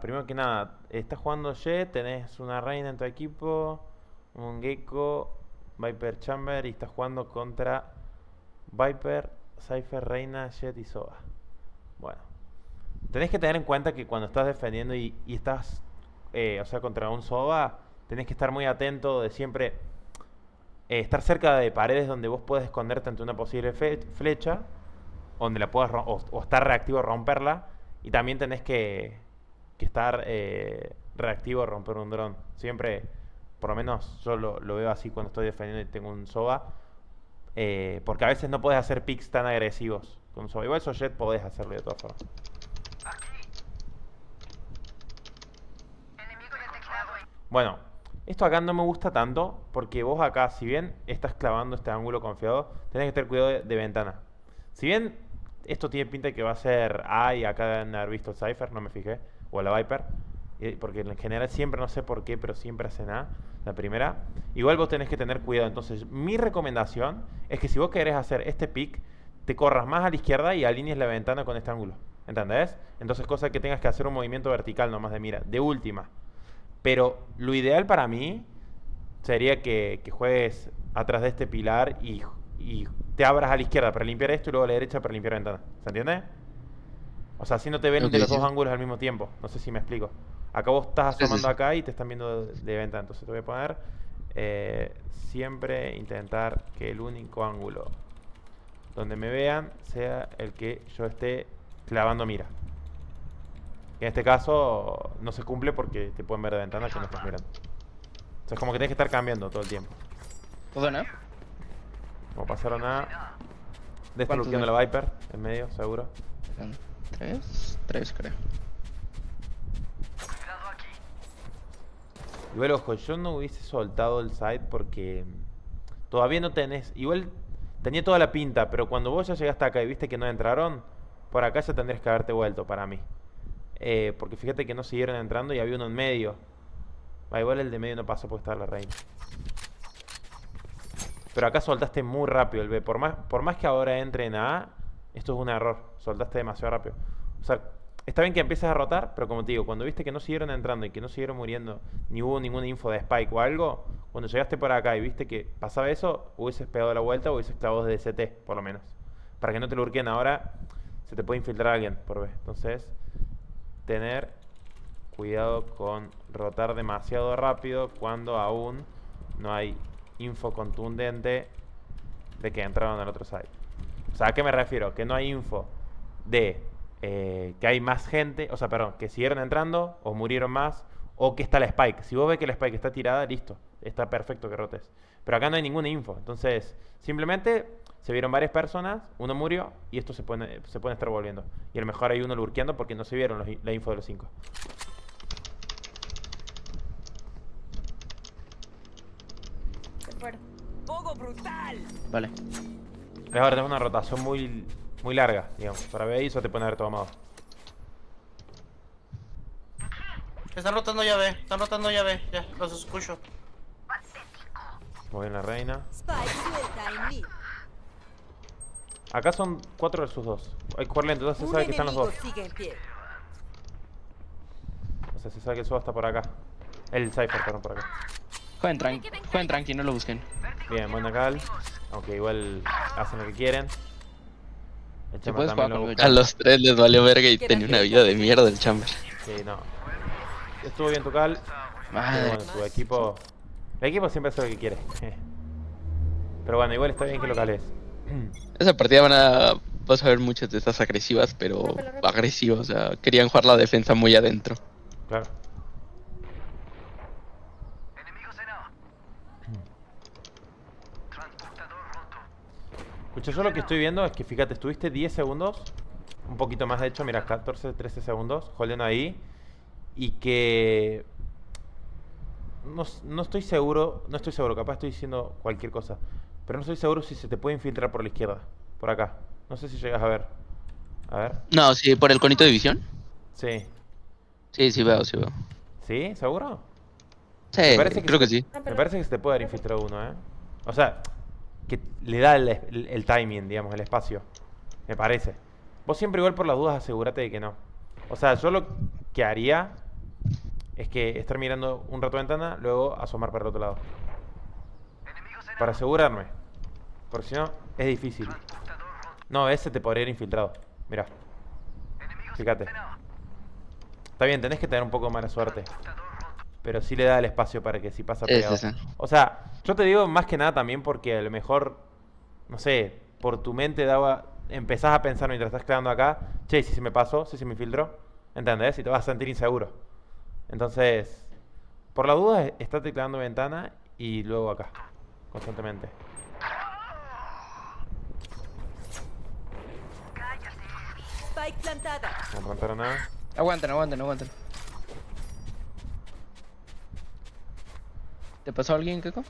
Primero que nada, estás jugando Jet, tenés una reina en tu equipo, un Gecko, Viper Chamber y estás jugando contra Viper, Cypher, Reina, Jet y Sova. Bueno, tenés que tener en cuenta que cuando estás defendiendo y estás, o sea, contra un Sova, tenés que estar muy atento de siempre estar cerca de paredes donde vos puedes esconderte ante una posible flecha, donde la puedas o estar reactivo a romperla, y también tenés que estar reactivo a romper un dron. Siempre, por lo menos yo lo veo así cuando estoy defendiendo y tengo un SOBA, porque a veces no puedes hacer picks tan agresivos con un SOBA. Igual eso Jet podés hacerlo de todas formas. Bueno, esto acá no me gusta tanto porque vos acá, si bien estás clavando este ángulo confiado, tenés que tener cuidado de ventana. Si bien esto tiene pinta de que va a ser A y acá deben haber visto el Cypher, no me fijé, o la Viper, porque en general siempre, no sé por qué, pero siempre hacen A, la primera. Igual vos tenés que tener cuidado. Entonces, mi recomendación es que si vos querés hacer este pick, te corras más a la izquierda y alinees la ventana con este ángulo. ¿Entendés? Entonces, cosa que tengas que hacer un movimiento vertical nomás de mira, de última. Pero lo ideal para mí sería que juegues atrás de este pilar y te abras a la izquierda para limpiar esto y luego a la derecha para limpiar ventana. ¿Se entiende? O sea, así no te ven Ok, de los dos sí. ángulos al mismo tiempo. No sé si me explico. Acá vos estás Sí, sí, asomando sí. acá y te están viendo de ventana. Entonces te voy a poner siempre intentar que el único ángulo donde me vean sea el que yo esté clavando mira. Que en este caso no se cumple porque te pueden ver de ventana que no estás mirando. O sea, es como que tienes que estar cambiando todo el tiempo. ¿Todo no? Como pasaron a... De este ¿Cuántos lookeando ven? la Viper, en medio, seguro. Son tres creo. Igual, ojo, yo no hubiese soltado el side porque todavía no tenés... Igual tenía toda la pinta, pero cuando vos ya llegaste acá y viste que no entraron, por acá ya tendrías que haberte vuelto para mí. Porque fíjate que no siguieron entrando y había uno en medio. Igual el de medio no pasó porque estaba la reina. Pero acá soltaste muy rápido el B. Por más que ahora entre en A, esto es un error. Soltaste demasiado rápido. O sea, está bien que empieces a rotar, pero como te digo, cuando viste que no siguieron entrando y que no siguieron muriendo, ni hubo ninguna info de Spike o algo, cuando llegaste por acá y viste que pasaba eso, hubieses pegado la vuelta o hubieses clavado desde CT, por lo menos. Para que no te lo urquen ahora, se te puede infiltrar alguien por B. Entonces, tener cuidado con rotar demasiado rápido cuando aún no hay info contundente de que entraron al otro site. O sea, ¿a qué me refiero? Que no hay info de que hay más gente, o sea, perdón, que siguieron entrando o murieron más, o que está la Spike. Si vos ves que la Spike está tirada, listo, está perfecto que rotes. Pero acá no hay ninguna info, entonces simplemente se vieron varias personas, uno murió y esto se puede estar volviendo. Y a lo mejor hay uno lurkeando porque no se vieron la info de los 5. Se fueron. ¡Fuego brutal! Vale. Mejor tenés una rotación muy larga, digamos. Para ver eso te pueden haber tomado. Están rotando llave, están rotando llave, ya, los escucho. Muy bien la reina. Spike suelta en mí. Acá son 4 versus 2. Hay que jugar lento, entonces se Un sabe que están los enemigo dos. sigue en pie. O sea, se sabe que el Soba está por acá. El Cypher, perdón, por acá. Jueguen tranqui, no lo busquen. Bien, buena cal. Aunque igual hacen lo que quieren. El Si Chamber puedes también jugar lo conmigo, busca. A los tres les valió verga y tenía una vida de mierda el Chamber. Sí, no. Estuvo bien tu cal. Pero Madre. bueno, tu equipo... El equipo siempre hace lo que quiere. Pero bueno, igual está bien que lo cales. Esa partida vas a ver muchas de estas agresivas, pero Rápido. agresivas, o sea, querían jugar la defensa muy adentro. Claro. Escucha, yo lo que estoy viendo es que, fíjate, estuviste 10 segundos, un poquito más de hecho, mira, 14, 13 segundos, holdeando ahí, y que no estoy seguro, no estoy seguro, capaz estoy diciendo cualquier cosa, pero no estoy seguro si se te puede infiltrar por la izquierda, por acá. No sé si llegas a ver. A ver. No, sí, por el conito de visión. Sí. Sí, sí veo, sí veo. ¿Sí? ¿Seguro? Sí, Me parece que creo se que te, sí. me parece que se te puede haber infiltrado uno, ¿eh? O sea, que le da el timing, digamos, el espacio. Me parece. Vos siempre igual por las dudas asegúrate de que no. O sea, yo lo que haría es que estar mirando un rato ventana, luego asomar para el otro lado. Para asegurarme. Porque si no, es difícil. No, ese te podría ir infiltrado. Mira. Fíjate. Está bien, tenés que tener un poco de mala suerte. Pero sí le da el espacio para que si pasa pegado. Sí. O sea, yo te digo más que nada también porque a lo mejor, no sé, por tu mente empezás a pensar mientras estás quedando acá, che, si se me pasó, si se me filtró, ¿entendés? Y te vas a sentir inseguro. Entonces, por la duda, estate clavando ventana y luego acá, constantemente. Spike plantada. No plantaron nada. Aguanten. ¿Te pasó alguien, Keko?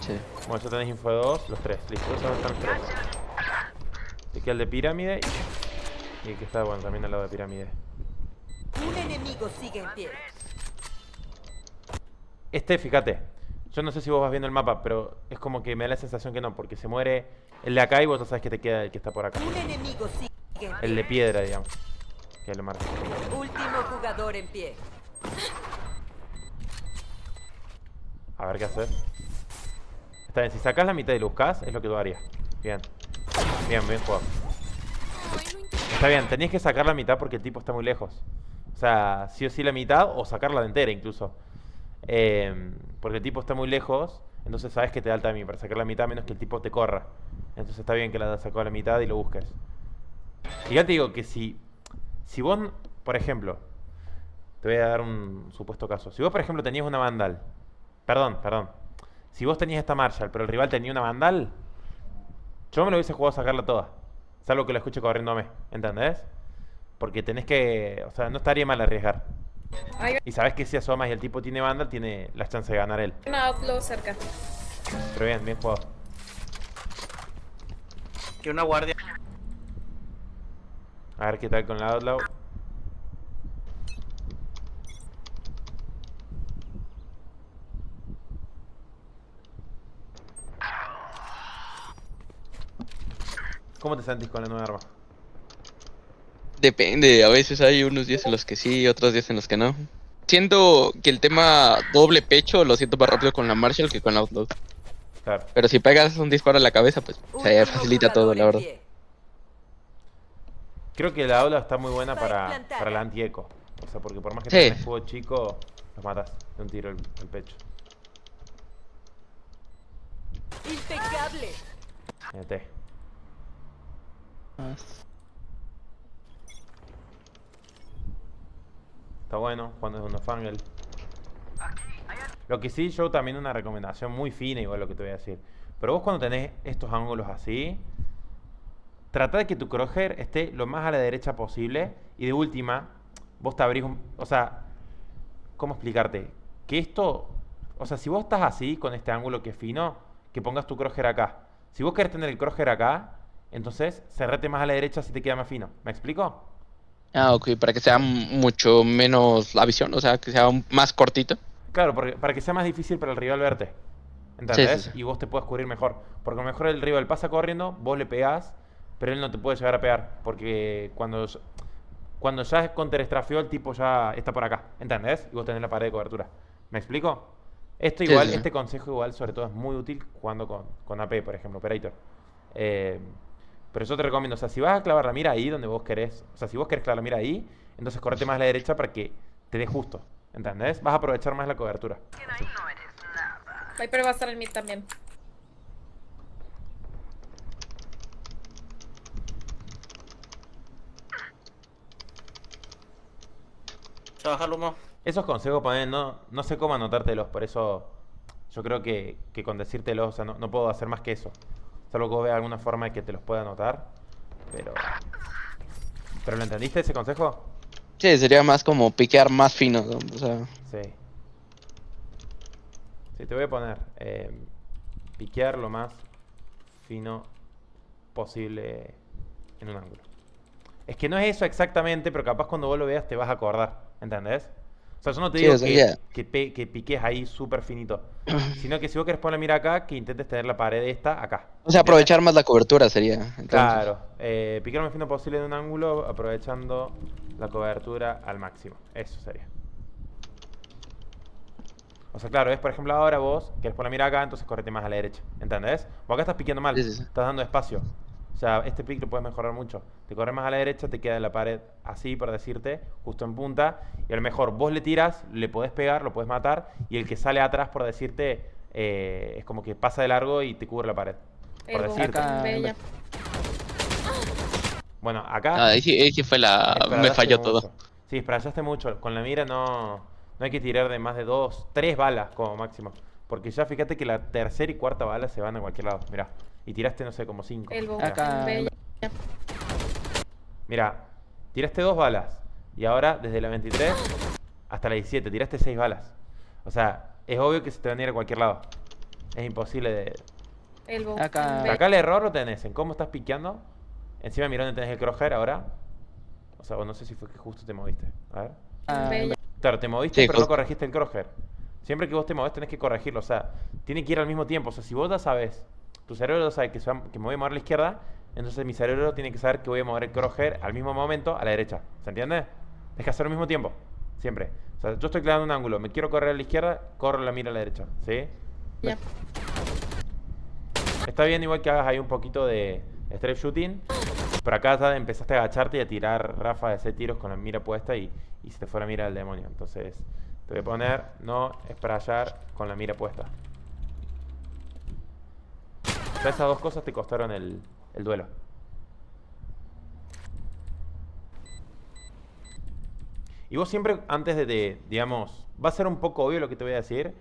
Sí. Bueno, ya tenés info de 2, los 3. Listo, esos están los 3. Te queda el de pirámide y el que está, bueno, también al lado de pirámide. Un enemigo sigue en pie. Fíjate, yo no sé si vos vas viendo el mapa, pero es como que me da la sensación que no, porque se muere el de acá y vos ya sabes que te queda el que está por acá. Un enemigo sigue en pie. El de piedra, digamos. Que lo marca. Último jugador en pie. A ver qué hacer. Está bien, si sacas la mitad y lo buscas, es lo que tú harías. Bien. Bien jugado. Está bien, tenías que sacar la mitad porque el tipo está muy lejos. O sea, sí o sí la mitad o sacarla de entera incluso. Porque el tipo está muy lejos, entonces sabes que te da el timing para sacar la mitad menos que el tipo te corra. Entonces está bien que la sacó a la mitad y lo busques. Y ya te digo que si vos, por ejemplo, te voy a dar un supuesto caso. Si vos, por ejemplo, tenías una Vandal. Perdón. Si vos tenías esta Marshall, pero el rival tenía una Vandal, yo me lo hubiese jugado a sacarla toda. Salvo que lo escuche corriéndome, ¿entendés? Porque tenés que... O sea, no estaría mal arriesgar. Y sabes que si asomas y el tipo tiene Vandal, tiene las chances de ganar él. Una outlaw cerca. Pero bien jugado. Que una guardia. A ver qué tal con la Outlaw. ¿Cómo te sentís con la nueva arma? Depende, a veces hay unos días en los que sí, otros días en los que no. Siento que el tema doble pecho lo siento más rápido con la Marshall que con la Outlaw. Claro. Pero si pegas un disparo a la cabeza, pues se Último facilita todo, jugador la en verdad. pie. Creo que la Outlaw está muy buena Spike para plantada. la anti-eco. O sea, porque por más que Sí. tengas escudo chico, los matas de un tiro el pecho. Impecable. Mírate. Está bueno, jugando es unos Fangel. Lo que sí, yo también una recomendación muy fina, igual lo que te voy a decir. Pero vos cuando tenés estos ángulos así, trata de que tu crosshair esté lo más a la derecha posible. Y de última, vos te abrís o sea, ¿cómo explicarte? Que esto... O sea, si vos estás así, con este ángulo que es fino, que pongas tu crosshair acá. Si vos querés tener el crosshair acá, entonces cerrate más a la derecha si te queda más fino. ¿Me explico? Ah, ok, para que sea mucho menos la visión, o sea, que sea más cortito. Claro, para que sea más difícil para el rival verte. ¿Entendés? Sí. Y vos te puedas cubrir mejor. Porque a lo mejor el rival pasa corriendo, vos le pegás, pero él no te puede llegar a pegar. Porque cuando ya es counter-estrafeó, el tipo ya está por acá. ¿Entendés? Y vos tenés la pared de cobertura. ¿Me explico? Esto Sí, igual, sí. este consejo igual, sobre todo, es muy útil jugando con AP, por ejemplo, Operator. Pero yo te recomiendo, o sea, si vas a clavar la mira ahí donde vos querés, o sea, si vos querés clavar la mira ahí, entonces correte más a la derecha para que te dé justo. ¿Entendés? Vas a aprovechar más la cobertura. Viper va a estar en mid también. Se baja el humo. Esos consejos, poner, no sé cómo anotártelos, por eso yo creo que con decírtelos, o sea, no puedo hacer más que eso. Salvo que vos veas alguna forma de que te los pueda anotar. ¿Pero lo entendiste ese consejo? Sí, sería más como piquear más fino, ¿no? O sea, Sí. Sí, te voy a poner piquear lo más fino posible en un ángulo. Es que no es eso exactamente, pero capaz cuando vos lo veas te vas a acordar, ¿entendés? O sea, yo no te Sí, digo o sea, que piques ahí súper finito, sino que si vos querés poner la mira acá, que intentes tener la pared esta acá. o sea, aprovechar más la cobertura sería. Entonces. Claro, picar lo más fino posible en un ángulo, aprovechando la cobertura al máximo. Eso sería. O sea, claro, es por ejemplo ahora vos querés poner la mira acá, entonces correte más a la derecha. ¿Entendés? Vos acá estás piqueando mal, Sí, sí, sí. estás dando espacio. O sea, este pick lo puedes mejorar mucho. Te corres más a la derecha, te queda en la pared así, por decirte, justo en punta. Y a lo mejor vos le tiras, le podés pegar, lo podés matar. Y el que sale atrás, por decirte, es como que pasa de largo y te cubre la pared. Por El decirte. Acá, bella. Bueno, acá Ah, ahí sí fue la... Me esprayaste falló mucho. todo. Sí, esprayaste mucho. Con la mira no hay que tirar de más de 2, 3 balas como máximo. Porque ya fíjate que la tercera y cuarta bala se van a cualquier lado. Mirá. Y tiraste, no sé, como 5. El bow. Acá. Bella. Mira, tiraste 2 balas. Y ahora, desde la 23 hasta la 17, tiraste 6 balas. O sea, es obvio que se te van a ir a cualquier lado. Es imposible de... El bow. Acá. Bella. Acá el error lo tenés en cómo estás piqueando. Encima mirá dónde tenés el crosshair ahora. O sea, o no sé si fue que justo te moviste. A ver. Bella. Claro, te moviste, Sí, pero no justo. corregiste el crosshair. Siempre que vos te movés tenés que corregirlo. O sea, tiene que ir al mismo tiempo. O sea, si vos ya sabes, tu cerebro ya sabe que me voy a mover a la izquierda, entonces mi cerebro tiene que saber que voy a mover el crosshair al mismo momento a la derecha. ¿Se entiende? Tienes que hacerlo al mismo tiempo. Siempre. O sea, yo estoy clavando un ángulo, me quiero correr a la izquierda, corro la mira a la derecha. ¿Sí? Ya. Está bien igual que hagas ahí un poquito de strafe shooting. Pero acá ya empezaste a agacharte y a tirar ráfagas de 6 tiros con la mira puesta y se te fue la mira del demonio. Entonces, te voy a poner no sprayar con la mira puesta. O sea, esas dos cosas te costaron el duelo. Y vos siempre, antes digamos, va a ser un poco obvio lo que te voy a decir,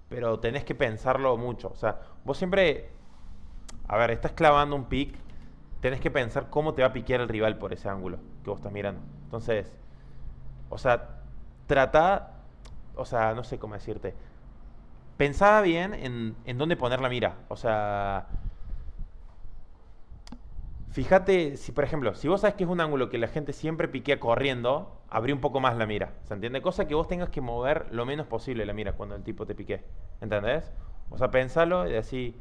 pero tenés que pensarlo mucho. O sea, vos siempre, a ver, estás clavando un pick, tenés que pensar cómo te va a piquear el rival por ese ángulo que vos estás mirando. Entonces, o sea, trata, o sea, no sé cómo decirte. Pensá bien en dónde poner la mira. O sea, fíjate, si por ejemplo, si vos sabes que es un ángulo que la gente siempre piquea corriendo, abrí un poco más la mira. ¿Se entiende? Cosa que vos tengas que mover lo menos posible la mira cuando el tipo te pique. ¿Entendés? O sea, pensalo y así.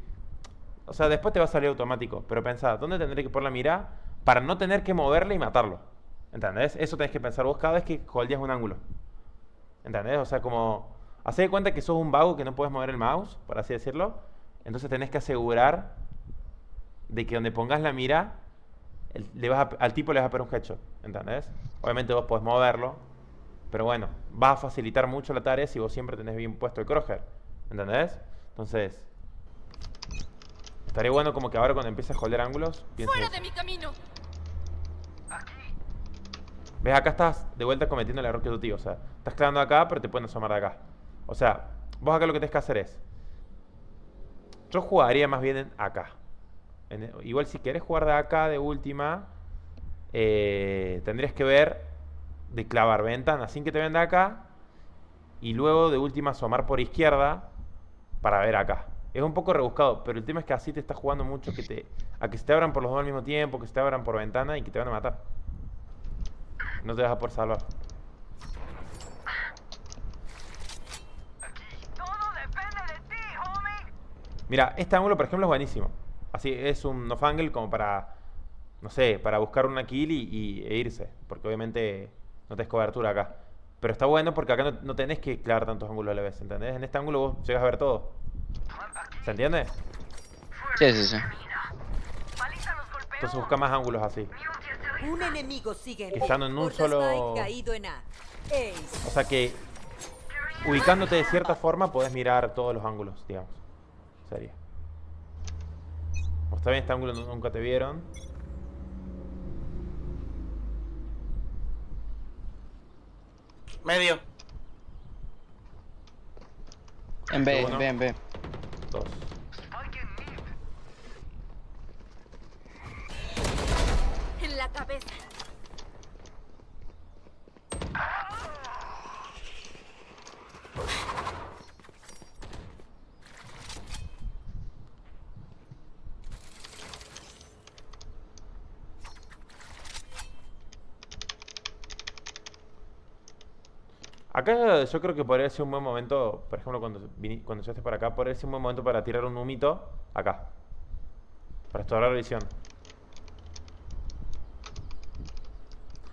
O sea, después te va a salir automático. Pero pensá, ¿dónde tendré que poner la mira para no tener que moverle y matarlo? ¿Entendés? Eso tenés que pensar vos cada vez que holdeas un ángulo. ¿Entendés? O sea, como... Hacé de cuenta que sos un vago que no puedes mover el mouse, por así decirlo. Entonces tenés que asegurar de que donde pongas la mira, al tipo le vas a poner un headshot. ¿Entendés? Obviamente vos podés moverlo. Pero bueno, va a facilitar mucho la tarea si vos siempre tenés bien puesto el crosshair. ¿Entendés? Entonces... Estaría bueno como que ahora cuando empieces a holdear ángulos, pienses ¡Fuera eso. de mi camino! ¿Ves? Acá estás de vuelta cometiendo el error que tú tío. O sea, estás clavando acá, pero te pueden asomar de acá. O sea, vos acá lo que tenés que hacer es... Yo jugaría más bien acá. Igual si querés jugar de acá de última, tendrías que ver de clavar ventana sin que te vean de acá. Y luego de última asomar por izquierda para ver acá. Es un poco rebuscado, pero el tema es que así te estás jugando mucho a que se te abran por los dos al mismo tiempo, que se te abran por ventana y que te van a matar. No te vas a poder salvar. Mira, este ángulo por ejemplo es buenísimo. Así es un off angle como para, no sé, para buscar una kill e irse. Porque obviamente no tenés cobertura acá. Pero está bueno porque acá no tenés que clavar tantos ángulos a la vez, ¿entendés? En este ángulo vos llegas a ver todo. ¿Se entiende? Sí, sí, sí. Entonces busca más ángulos así. Un enemigo sigue en Estando en un Porta solo... Spike caído en A. Ace. O sea que ubicándote de cierta forma podés mirar todos los ángulos, digamos. Sería. Como está bien, este ángulo nunca te vieron. Medio. En B, Uno. en B. 2. En la cabeza. Acá yo creo que podría ser un buen momento, por ejemplo, cuando llegaste para acá, podría ser un buen momento para tirar un humito acá. Para explorar la visión.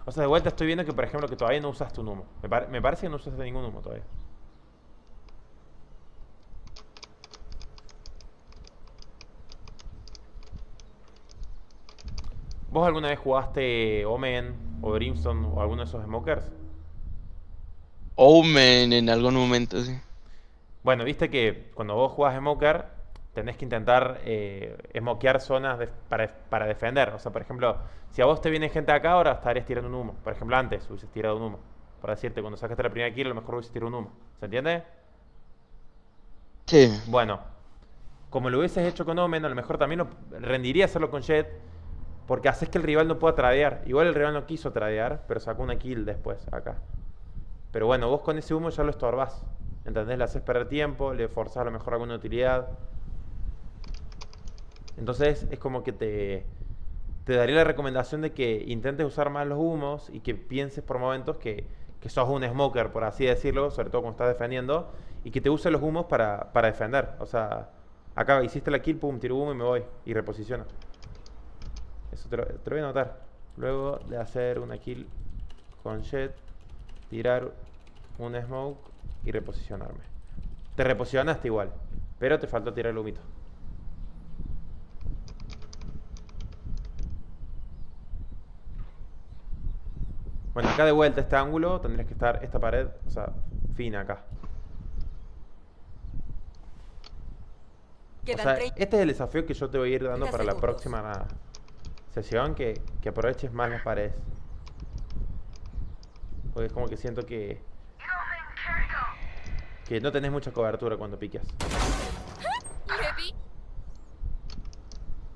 O sea, de vuelta estoy viendo que, por ejemplo, que todavía no usaste un humo. Me parece que no usaste ningún humo todavía. ¿Vos alguna vez jugaste Omen o Brimstone o alguno de esos smokers? Omen en algún momento, sí. Bueno, viste que cuando vos jugás Smoker, tenés que intentar smokear zonas para defender. O sea, por ejemplo, si a vos te viene gente acá, ahora estarías tirando un humo. Por ejemplo, antes hubieses tirado un humo. Por decirte, cuando sacaste la primera kill, a lo mejor hubieses tirado un humo. ¿Se entiende? Sí. Bueno, como lo hubieses hecho con Omen, a lo mejor también rendiría hacerlo con Jett, porque haces que el rival no pueda tradear. Igual el rival no quiso tradear, pero sacó una kill después acá. Pero bueno, vos con ese humo ya lo estorbás. ¿Entendés? Le haces perder tiempo, le forzás a lo mejor alguna utilidad. Entonces es como que te daría la recomendación de que intentes usar más los humos y que pienses por momentos que sos un smoker, por así decirlo, sobre todo cuando estás defendiendo, y que te uses los humos para defender. O sea, acá hiciste la kill, pum, tiro humo y me voy. Y reposiciona. Eso te lo voy a anotar. Luego de hacer una kill con Jett, tirar un smoke y reposicionarme. Te reposicionaste igual, pero te faltó tirar el humito. Bueno, acá de vuelta este ángulo tendrías que estar esta pared, o sea, fina acá. O Quedan sea, 30. este es el desafío que yo te voy a ir dando 30 para la segundos. próxima sesión, que aproveches más las paredes. Porque es como que siento que no tenés mucha cobertura cuando piques.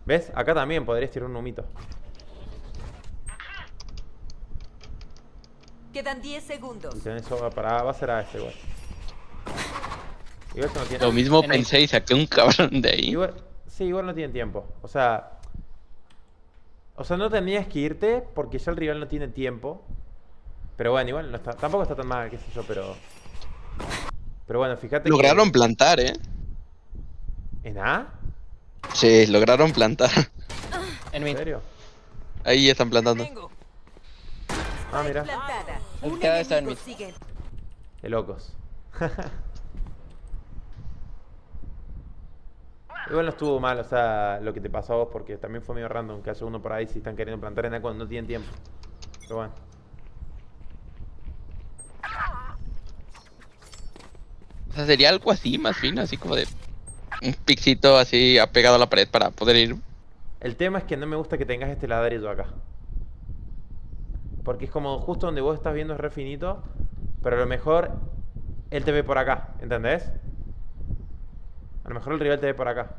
¿Ves? Acá también podrías tirar un humito. Quedan 10 segundos. Y tenés eso va a ser a este igual. Igual esto no tiene... Lo mismo En el- pensé y saqué un cabrón de ahí. Igual, sí, igual no tienen tiempo. O sea, no tendrías que irte porque ya el rival no tiene tiempo. Pero bueno, igual no está, tampoco está tan mal, qué sé yo, pero bueno, fíjate Lograron que... plantar, ¿eh? ¿En A? Sí, lograron plantar. En ¿En mid. serio? Ahí están plantando. Ah, mira. Plantada. El Un que está en enemigo mid. sigue. De locos. Igual no estuvo mal, o sea, lo que te pasó a vos, porque también fue medio random que haya uno por ahí si están queriendo plantar en A cuando no tienen tiempo. Pero bueno. O sea, sería algo así, más fino, así como de un pixito así apegado a la pared para poder ir. El tema es que no me gusta que tengas este ladrillo acá. Porque es como justo donde vos estás viendo es re finito, pero a lo mejor él te ve por acá, ¿entendés? A lo mejor el rival te ve por acá.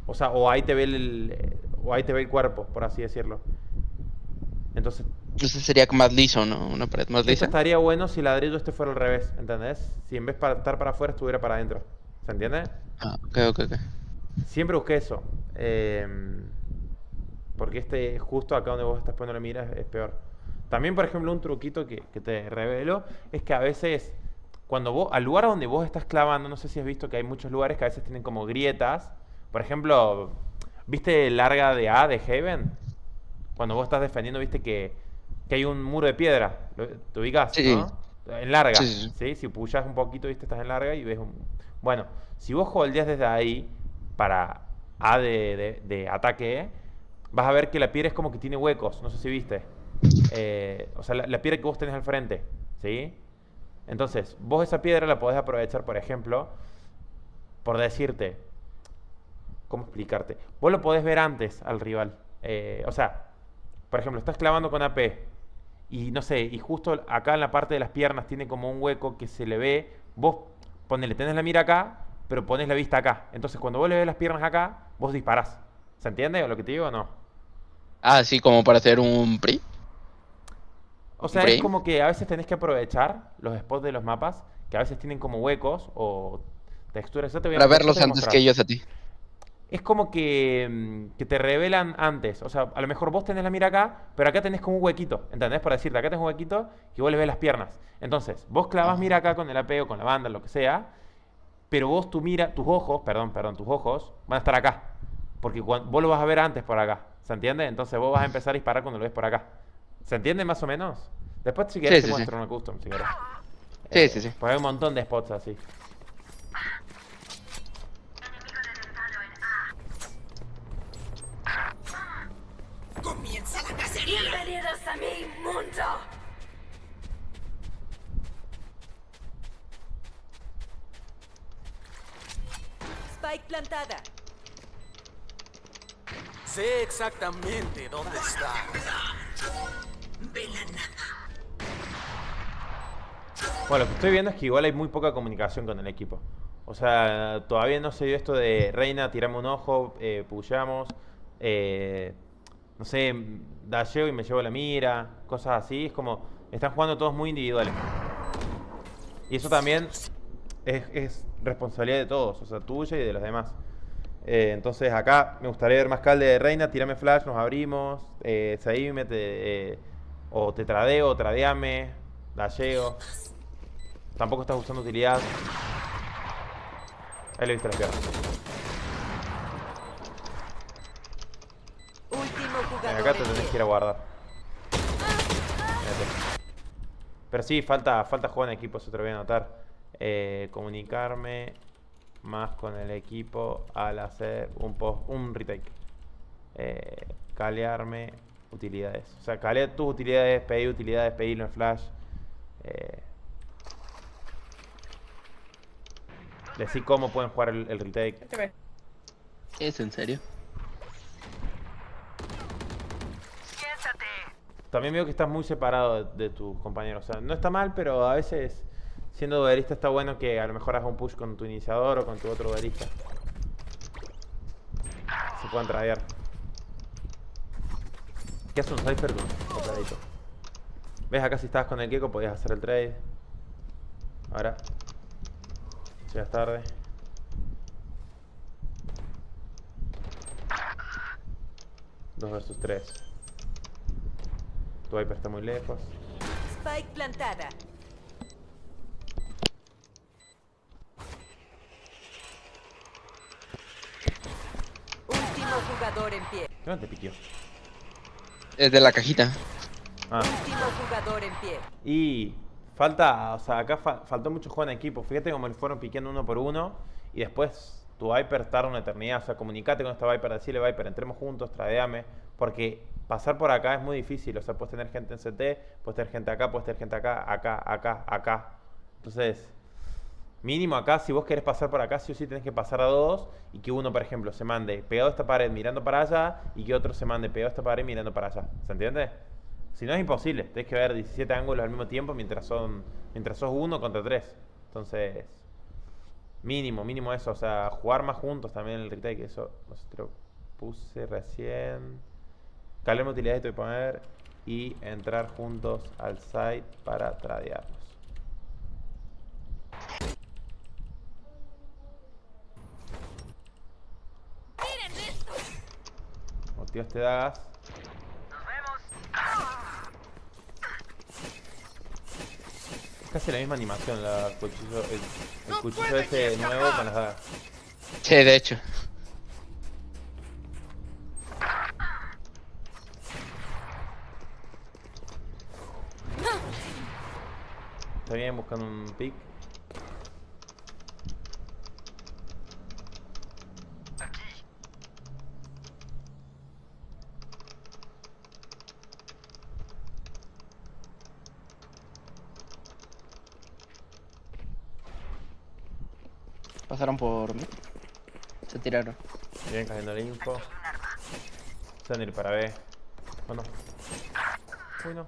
O sea, o ahí te ve el cuerpo, por así decirlo. Entonces, Entonces sería más liso, ¿no? Una pared más eso lisa. estaría bueno si el ladrillo este fuera al revés, ¿entendés? Si en vez de estar para afuera estuviera para adentro. ¿Se entiende? Ah, ok. Siempre busqué eso. Porque justo acá donde vos estás poniendo la mira es peor. También, por ejemplo, un truquito que te revelo es que a veces, cuando vos, al lugar donde vos estás clavando, no sé si has visto que hay muchos lugares que a veces tienen como grietas. Por ejemplo, ¿viste larga de A de Haven? Cuando vos estás defendiendo, viste que hay un muro de piedra. ¿Te ubicás? Sí. ¿No? En larga. Sí. ¿Sí? Si puyas un poquito, viste, estás en larga y ves un... Bueno, si vos holdeas desde ahí para A de ataque, vas a ver que la piedra es como que tiene huecos. No sé si viste. O sea, la piedra que vos tenés al frente. ¿Sí? Entonces, vos esa piedra la podés aprovechar, por ejemplo, por decirte... ¿Cómo explicarte? Vos lo podés ver antes al rival. O sea, por ejemplo, estás clavando con AP y no sé, y justo acá en la parte de las piernas tiene como un hueco que se le ve. Vos ponele, tenés la mira acá, pero pones la vista acá. Entonces, cuando vos le ves las piernas acá, vos disparás. ¿Se entiende lo que te digo o no? Ah, sí, como para hacer un PRI. O sea, Frame. es como que a veces tenés que aprovechar los spots de los mapas, que a veces tienen como huecos o texturas. Yo te voy a- Para después verlos te voy a antes mostrar. que ellos a ti. Es como que te revelan antes. O sea, a lo mejor vos tenés la mira acá, pero acá tenés como un huequito. ¿Entendés? Por decirte, acá tenés un huequito que vos le ves las piernas. Entonces, vos clavás mira acá con el AP o con la banda, lo que sea, pero vos tus ojos van a estar acá. Porque vos lo vas a ver antes por acá. ¿Se entiende? Entonces vos vas a empezar a disparar cuando lo ves por acá. ¿Se entiende más o menos? Después si querés Sí, te sí, muestro una custom, si querés. Sí. Pues hay un montón de spots así. Bienvenidos a mi mundo. Spike plantada. Sé exactamente dónde está. Bueno, lo que estoy viendo es que igual hay muy poca comunicación con el equipo. O sea, todavía no se dio esto de Reina, tirame un ojo, pusheamos, no sé, dasheo y me llevo la mira, cosas así. Es como, están jugando todos muy individuales. Y eso también es responsabilidad de todos, o sea, tuya y de los demás. Entonces acá me gustaría ver más calde de Reina, tirame flash, nos abrimos, seguime, o te tradeo, o tradeame, dasheo. Tampoco estás usando utilidad. Ahí le viste las piernas. Último jugador. Acá te en tenés pie. que ir a guardar. Mírate. Pero sí, falta juego en equipo, eso te lo voy a anotar. Comunicarme más con el equipo al hacer un retake. Calearme utilidades. O sea, calea tus utilidades, pedirlo en flash. Decí cómo pueden jugar el retake. Te ve. ¿Es en serio? También veo que estás muy separado de tus compañeros. O sea, no está mal, pero a veces, siendo duelista, está bueno que a lo mejor hagas un push con tu iniciador o con tu otro duelista. Se puedan tradear. ¿Qué hace un Cypher con otro ladito? ¿Ves? Acá si estabas con el Gecko podías hacer el trade. Ahora. Llegas tarde. Dos versus 3. Tu Viper está muy lejos. Spike plantada. Último jugador en pie. ¿Qué no te piqueó? Es de la cajita. Ah. Último jugador en pie. Y falta, o sea, acá faltó mucho juego en equipo. Fíjate cómo le fueron piqueando uno por uno. Y después tu Viper tarda una eternidad. O sea, comunicate con esta Viper, decirle Viper, entremos juntos, tradeame. Porque pasar por acá es muy difícil. O sea, puedes tener gente en CT, puedes tener gente acá, puedes tener gente acá, acá. Entonces, mínimo acá, si vos querés pasar por acá, sí o sí tenés que pasar a dos. Y que uno, por ejemplo, se mande pegado a esta pared mirando para allá. Y que otro se mande pegado a esta pared mirando para allá. ¿Se entiende? Si no es imposible, tenés que ver 17 ángulos al mismo tiempo mientras sos uno contra 3. Entonces, mínimo eso. O sea, jugar más juntos también en el retake. Eso, no sé, te lo puse recién. Calemos utilidades, te voy a poner. Y entrar juntos al site para tradearlos. Motivaste dagas. Es casi la misma animación el cuchillo este nuevo con las dagas. Sí, de hecho. Está bien, buscando un pick. Pasaron por mí. Se tiraron. Bien, cayendo la info. Se van a ir para B. ¿O no? Uy, no.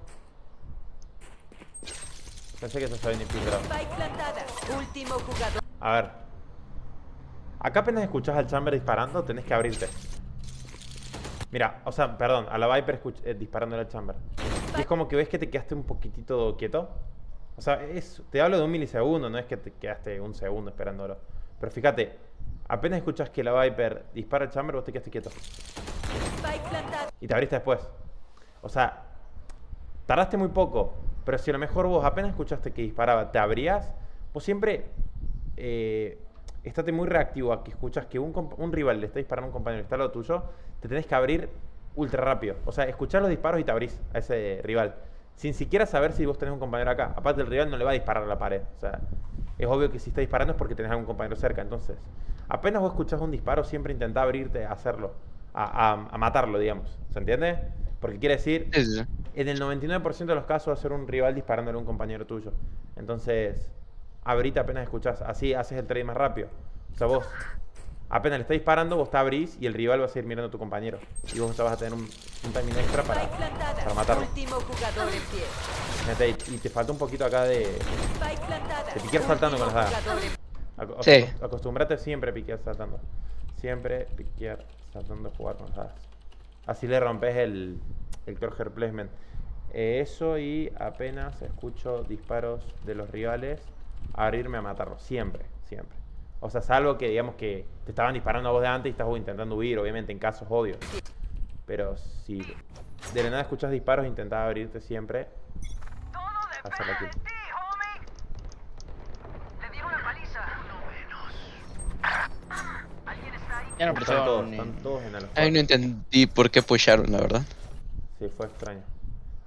Pensé que eso estaba bien infiltrado. Spike plantada. Último jugador. A ver. Acá apenas escuchás al Chamber disparando, tenés que abrirte. Mira, o sea, perdón, a la Viper disparándole al Chamber. Y es como que ves que te quedaste un poquitito quieto. O sea, te hablo de un milisegundo, no es que te quedaste un segundo esperándolo. Pero fíjate, apenas escuchas que la Viper dispara al Chamber, vos te quedaste quieto. Spike plantada. Y te abriste después. O sea, tardaste muy poco. Pero si a lo mejor vos apenas escuchaste que disparaba, te abrías, vos siempre estate muy reactivo a que escuchas que un rival le está disparando a un compañero que está al lado tuyo, te tenés que abrir ultra rápido. O sea, escuchás los disparos y te abrís a ese rival. Sin siquiera saber si vos tenés un compañero acá. Aparte, el rival no le va a disparar a la pared. O sea, es obvio que si está disparando es porque tenés algún compañero cerca. Entonces, apenas vos escuchás un disparo, siempre intentá abrirte a hacerlo. A matarlo, digamos. ¿Se entiende? Porque quiere decir, Sí, sí, sí. en el 99% de los casos va a ser un rival disparándole a un compañero tuyo. Entonces, abrite apenas escuchás. Así haces el trade más rápido. O sea, vos apenas le está disparando, vos te abrís y el rival va a seguir mirando a tu compañero. Y vos vas a tener un timing extra Spike plantada. para matarlo. Último jugador en pie. Fíjate, y te falta un poquito acá de... Spike plantada. De piquear saltando con las dagas. Último jugador en- Sí. Acostumbrate siempre a piquear saltando. Siempre piquear saltando, jugar con las dagas. Así le rompes el crosshair placement. Eso, y apenas escucho disparos de los rivales, abrirme a matarlos. Siempre, siempre. O sea, salvo que digamos que te estaban disparando a vos de antes y estás vos intentando huir, obviamente, en casos obvios. Pero si de la nada escuchas disparos, intentá abrirte siempre. Hacer la kill. Ya no Están presión todos, ni... están todos en el Ay, no entendí por qué pusharon, la verdad. Sí, fue extraño.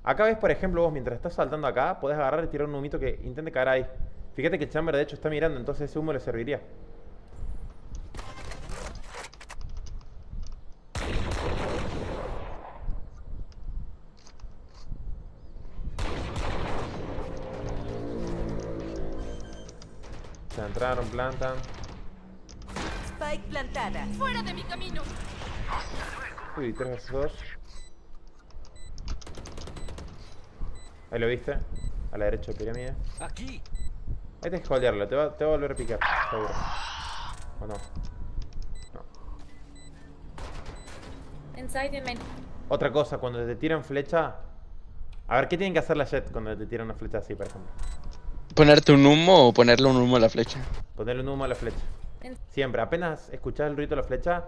Acá ves, por ejemplo, vos mientras estás saltando acá, podés agarrar y tirar un humito que intente caer ahí. Fíjate que el Chamber de hecho está mirando, entonces ese humo le serviría. Se entraron, plantan. Spike plantada. ¡Fuera de mi camino! Uy, 3 vs 2. Ahí lo viste. A la derecha de pirámide. Aquí. Ahí tenés que holdearlo, te va a volver a picar, seguro. ¿O no? No. Inside in main. Otra cosa, cuando te tiran flecha. A ver, ¿qué tienen que hacer la Jet cuando te tiran una flecha así, por ejemplo? ¿Ponerte un humo o ponerle un humo a la flecha? Ponerle un humo a la flecha. En- Siempre, apenas escuchás el ruido de la flecha,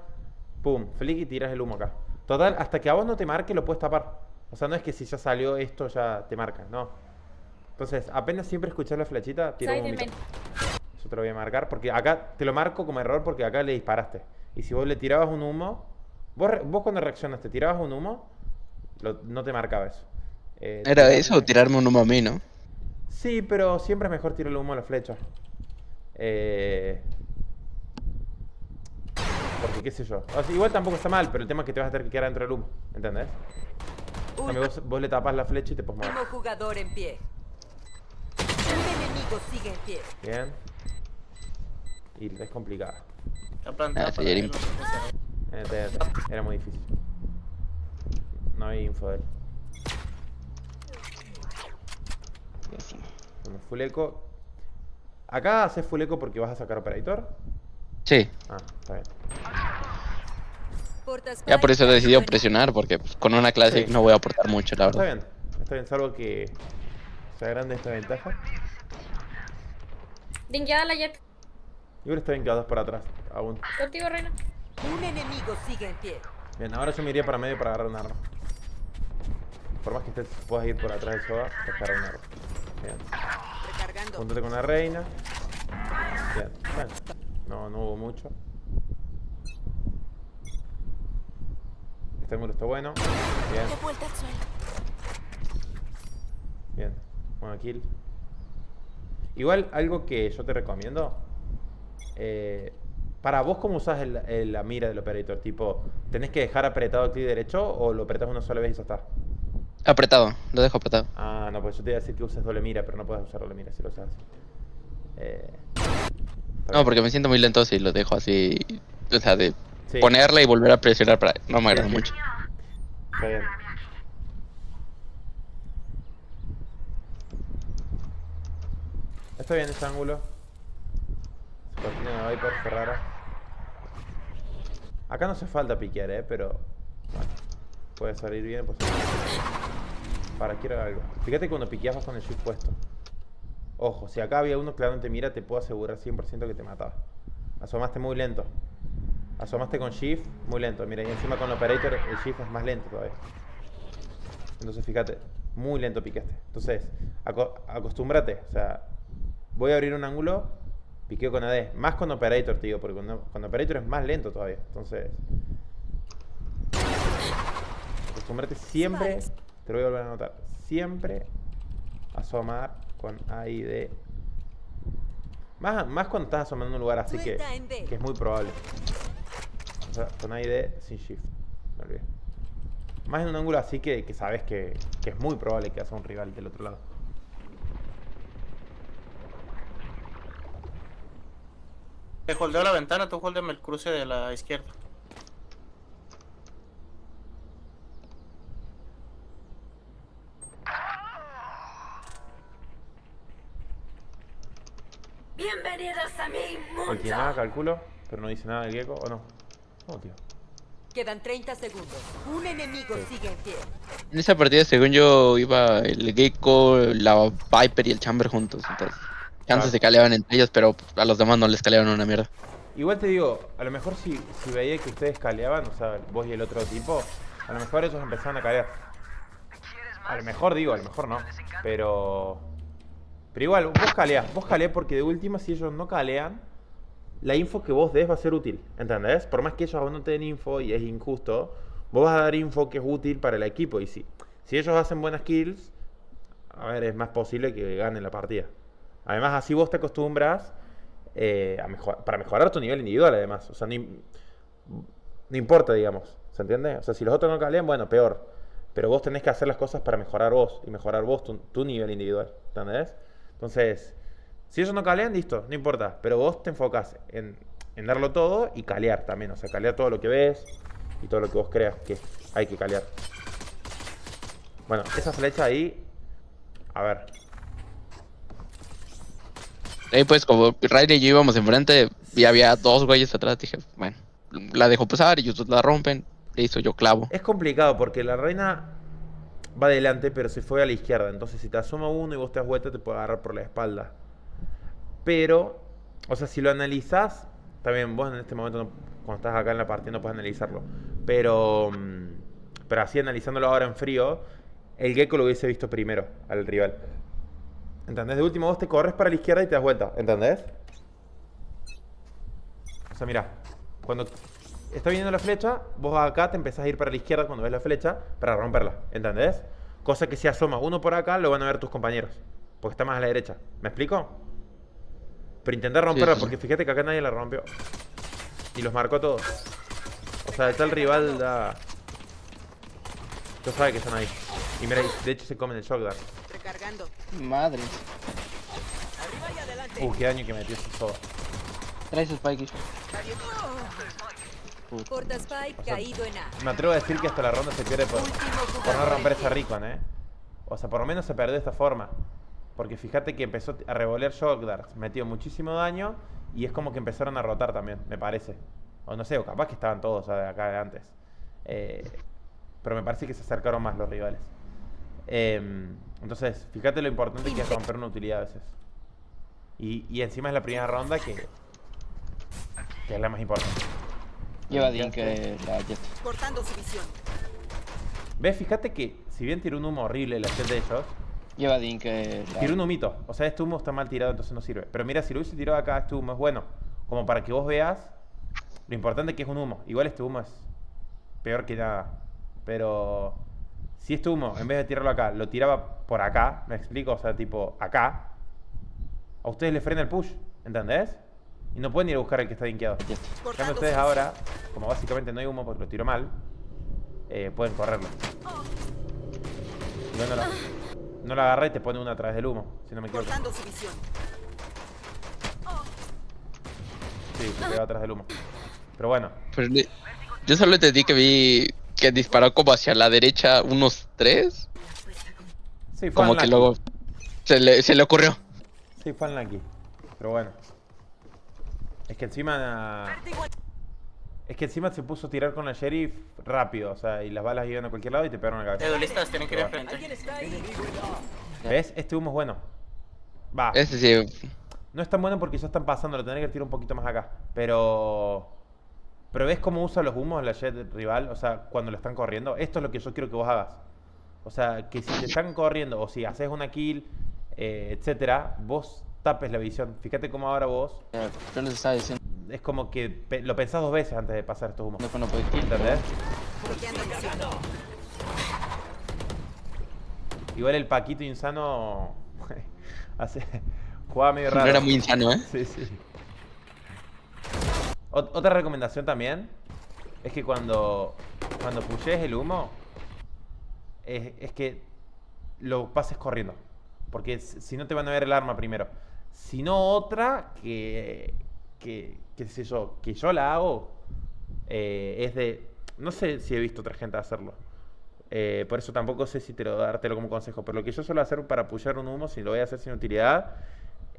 pum, flick y tiras el humo acá. Total, hasta que a vos no te marque lo puedes tapar. O sea, no es que si ya salió esto ya te marca, no. Entonces, apenas siempre escuchás la flechita, tira un Side in humito. main. Eso te lo voy a marcar porque acá te lo marco como error porque acá le disparaste. Y si vos le tirabas un humo, vos cuando reaccionaste tirabas un humo, no te marcaba eso. ¿Era eso o tirarme un humo a mí, no? Sí, pero siempre es mejor tirar el humo a la flecha. Porque qué sé yo. O sea, igual tampoco está mal, pero el tema es que te vas a tener que quedar dentro del humo. ¿Entendés? A mí vos le tapas la flecha y te puedes mover. Último jugador en pie. Un enemigo sigue en pie. Bien. Y es complicada. Está plantada Ah, para sí, él, no sé qué sea. Era muy difícil. No hay info de él. Bueno, full eco. Acá haces full eco porque vas a sacar operator. Sí. Ah, está bien. Porta Ya por eso he Spike. decidido presionar, porque pues, con una clase Sí. no voy a aportar mucho, la Está verdad. bien. Está bien, salvo que se agrande esta ventaja. Dingueada la jet. Igual está bien quedados por atrás aún. Contigo, reina. Un enemigo sigue en pie. Bien, ahora yo me iría para medio para agarrar un arma. Por más que estés, puedas ir por atrás del soda, te agarrar un arma. Bien. Recargando. Júntate con la reina. Bien. Bueno, no hubo mucho. Este ángulo está bueno. Bien. De vuelta al suelo. Bien. Buena kill. Igual, algo que yo te recomiendo. Para vos, ¿cómo usás la mira del operator? Tipo, ¿tenés que dejar apretado el clic derecho o lo apretás una sola vez y ya está? Apretado, lo dejo apretado. Ah, no, pues yo te iba a decir que uses doble mira, pero no puedes usar doble mira si lo usas así. Está No, bien. porque me siento muy lento si lo dejo así. O sea, de Sí. ponerle y volver a presionar para... No me agrada Sí. mucho. Está bien. Está bien ese ángulo. Se cortina de Viper, Ferrara. Acá no hace falta piquear, pero... Bueno, puede salir bien, pues... Para, quiero algo. Fíjate que cuando piqueas vas con el shift puesto. Ojo, si acá había uno claramente mira, te puedo asegurar 100% que te mataba. Asomaste muy lento. Asomaste con shift, muy lento. Mira, y encima con el operator el shift es más lento todavía. Entonces fíjate, muy lento piqueaste. Entonces, acostúmbrate. O sea, voy a abrir un ángulo, piqueo con AD. Más con operator, tío, porque con operator es más lento todavía. Entonces... acostúmbrate siempre, te lo voy a volver a anotar, siempre asomar con A y D. Más cuando estás asomando en un lugar así que es muy probable. O sea, con A y D sin shift. Me olvidé. Más en un ángulo así que sabes que es muy probable que haga un rival del otro lado. Te holdeo la ventana, tú holdeame el cruce de la izquierda. Bienvenidos a mi Ultimada, mundo. calculo, pero no dice nada del gecko, ¿o no? No, tío. Quedan 30 segundos. Un enemigo sigue en pie. En esa partida, según yo, iba el Gecko, la Viper y el Chamber juntos. Entonces, chances se caleaban entre ellos, pero a los demás no les caleaban una mierda. Igual te digo, a lo mejor si veía que ustedes caleaban, o sea, vos y el otro tipo, a lo mejor ellos empezaban a calear. A lo mejor digo, a lo mejor no. Pero igual, vos caleás porque de última si ellos no calean, la info que vos des va a ser útil, ¿entendés? Por más que ellos aún no te den info y es injusto, vos vas a dar info que es útil para el equipo. Y si ellos hacen buenas kills, a ver, es más posible que ganen la partida. Además, así vos te acostumbras para mejorar tu nivel individual, además. O sea, no importa, digamos, ¿se entiende? O sea, si los otros no calean, bueno, peor. Pero vos tenés que hacer las cosas para mejorar vos y mejorar vos tu nivel individual, ¿entendés? Entonces, si ellos no calean, listo, no importa. Pero vos te enfocás en darlo todo y calear también. O sea, calear todo lo que ves y todo lo que vos creas que hay que calear. Bueno, esa flecha ahí, a ver. Ahí pues, como Riley y yo íbamos enfrente y había dos güeyes atrás, dije, bueno, la dejo pasar y ellos la rompen, listo, yo clavo. Es complicado porque la reina va adelante, pero se fue a la izquierda. Entonces, si te asoma uno y vos te das vuelta, te puede agarrar por la espalda. Pero, o sea, si lo analizás, también vos en este momento, cuando estás acá en la partida, no puedes analizarlo. Pero así analizándolo ahora en frío, el Gecko lo hubiese visto primero al rival. ¿Entendés? De último, vos te corres para la izquierda y te das vuelta. ¿Entendés? O sea, mira, cuando está viniendo la flecha, vos acá te empezás a ir para la izquierda cuando ves la flecha para romperla. ¿Entendés? Cosa que si asoma uno por acá, lo van a ver tus compañeros. Porque está más a la derecha. ¿Me explico? Pero intentar romperla, sí. porque fíjate que acá nadie la rompió. Y los marcó a todos. O sea, está el rival da... Ya sabe que están ahí. Y mira, de hecho se comen el shock dart. Recargando. Madre. Arriba y adelante. Qué daño que metió ese soda. Trae su spike. Porta Spike caído en A. Me atrevo a decir que hasta la ronda se pierde por Último no jugador romper en esa pie. Recon, O sea, por lo menos se perdió de esta forma. Porque fíjate que empezó a revolear shock darts, metió muchísimo daño y es como que empezaron a rotar también, me parece. O no sé, o capaz que estaban todos de acá de antes. Pero me parece que se acercaron más los rivales. Entonces, fíjate lo importante que es romper una utilidad a veces. Y encima es la primera ronda que es la más importante. Lleva Dink la Jet. Cortando su visión. ¿Ves? Fíjate que si bien tiró un humo horrible la Jet de ellos, Lleva Dink tiró un humito. O sea, este humo está mal tirado, entonces no sirve. Pero mira, si lo hubiese tirado acá, este humo es bueno. Como para que vos veas lo importante que es un humo. Igual este humo es peor que nada. Pero si este humo, en vez de tirarlo acá, lo tiraba por acá, ¿me explico? O sea, tipo acá, a ustedes les frena el push, ¿entendés? Y no pueden ir a buscar el que está dinkeado. En cambio Cortando ustedes su ahora, como básicamente no hay humo porque lo tiró mal, pueden correrlo. Y bueno, no lo agarra y te pone una a través del humo, si no me equivoco. Cortando su visión. Sí, se quedó atrás del humo. Pero bueno, Pues, yo solo entendí que vi que disparó como hacia la derecha unos 3. sí, fue Como que unlucky. luego se le ocurrió. Sí, fue unlucky. Pero bueno. Es que encima... Es que encima se puso a tirar con la sheriff rápido, o sea, y las balas iban a cualquier lado y te pegaron en la cabeza. Duelistas tienen que ir enfrente. ¿Ves? Este humo es bueno. Va. Ese sí. No es tan bueno porque ya están pasando, lo tendré que tirar un poquito más acá. Pero ¿ves cómo usa los humos la Jet rival? O sea, cuando lo están corriendo. Esto es lo que yo quiero que vos hagas. O sea, que si te están corriendo o si haces una kill, etcétera, vos tapes la visión. Fíjate cómo ahora vos... Yo les estaba diciendo Es como que lo pensás dos veces antes de pasar estos humos. no puede kill. ¿Entendés? Bloqueando visión. Igual el Paquito insano hace, jugaba medio raro. No era muy insano, ¿eh? Sí, sí. Otra recomendación también es que cuando pushes el humo, es que lo pases corriendo. Porque si no te van a ver el arma primero. Si no otra que sé yo, que yo la hago, es de... No sé si he visto otra gente hacerlo. Por eso tampoco sé si dártelo como consejo. Pero lo que yo suelo hacer para pushear un humo, si lo voy a hacer sin utilidad,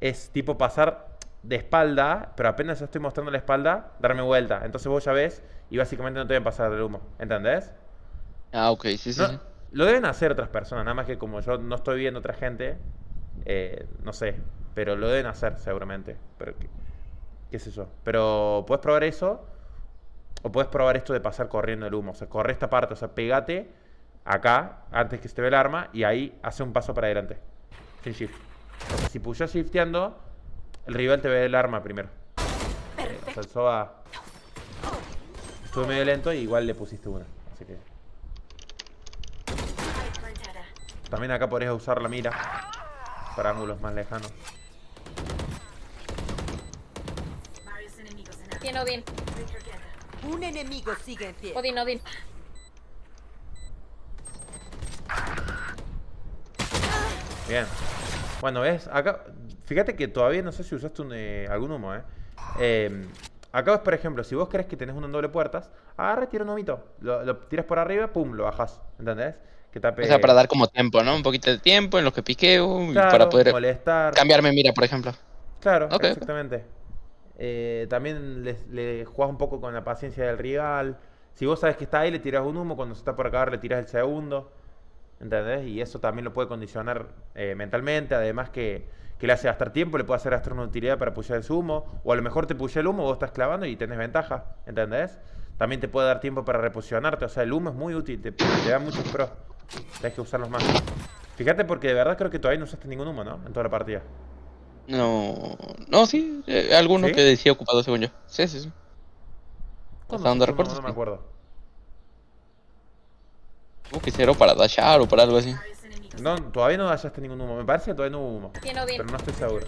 es tipo pasar de espalda, pero apenas ya estoy mostrando la espalda, darme vuelta. Entonces vos ya ves y básicamente no te deben pasar del humo. ¿Entendés? Ah, ok, sí, sí, No, sí. lo deben hacer otras personas, nada más que como yo no estoy viendo otra gente, no sé. Pero lo deben hacer seguramente. Pero qué sé yo. Pero puedes probar eso. O puedes probar esto de pasar corriendo el humo. O sea, corre esta parte, o sea, pégate acá antes que se te ve el arma y ahí hace un paso para adelante. Sin shift. O sea, si pushas shifteando, el rival te ve el arma primero. O sea, el Soba estuvo medio lento y igual le pusiste una. Así que. También acá podrías usar la mira para ángulos más lejanos. Tiene Odin. Un enemigo sigue en pie. Odin, Odin. Bien. Bueno, ¿ves? Acá, fíjate que todavía no sé si usaste algún humo, acá ves, por ejemplo, si vos crees que tenés uno en doble puertas, agarra y tira un humito. Lo tiras por arriba, pum, lo bajás. ¿Entendés? Que tape... O sea, para dar como tiempo, ¿no? Un poquito de tiempo en lo que piqueo y Claro, para poder molestar. cambiarme mira, por ejemplo. Claro, Ok. exactamente. También le jugás un poco con la paciencia del rival. Si vos sabes que está ahí, le tirás un humo. Cuando se está por acabar, le tirás el segundo. ¿Entendés? Y eso también lo puede condicionar mentalmente. Además que le hace gastar tiempo, le puede hacer gastar una utilidad para pushear ese humo. O a lo mejor te pushea el humo, vos estás clavando y tenés ventaja. ¿Entendés? También te puede dar tiempo para reposicionarte. O sea, el humo es muy útil, te da muchos pros. Tenés que usarlos más. Fíjate porque de verdad creo que todavía no usaste ningún humo, ¿no? En toda la partida. No, no, sí, alguno ¿Sí? que decía ocupado según yo. Sí, sí, sí. ¿Cuándo Hasta donde usaste uno? recuerdo, No me sí. acuerdo. Como que cero para dashar o para algo así. No, todavía no hallaste ningún humo. Me parece que todavía no hubo humo. Tiene Odin. Pero no estoy seguro.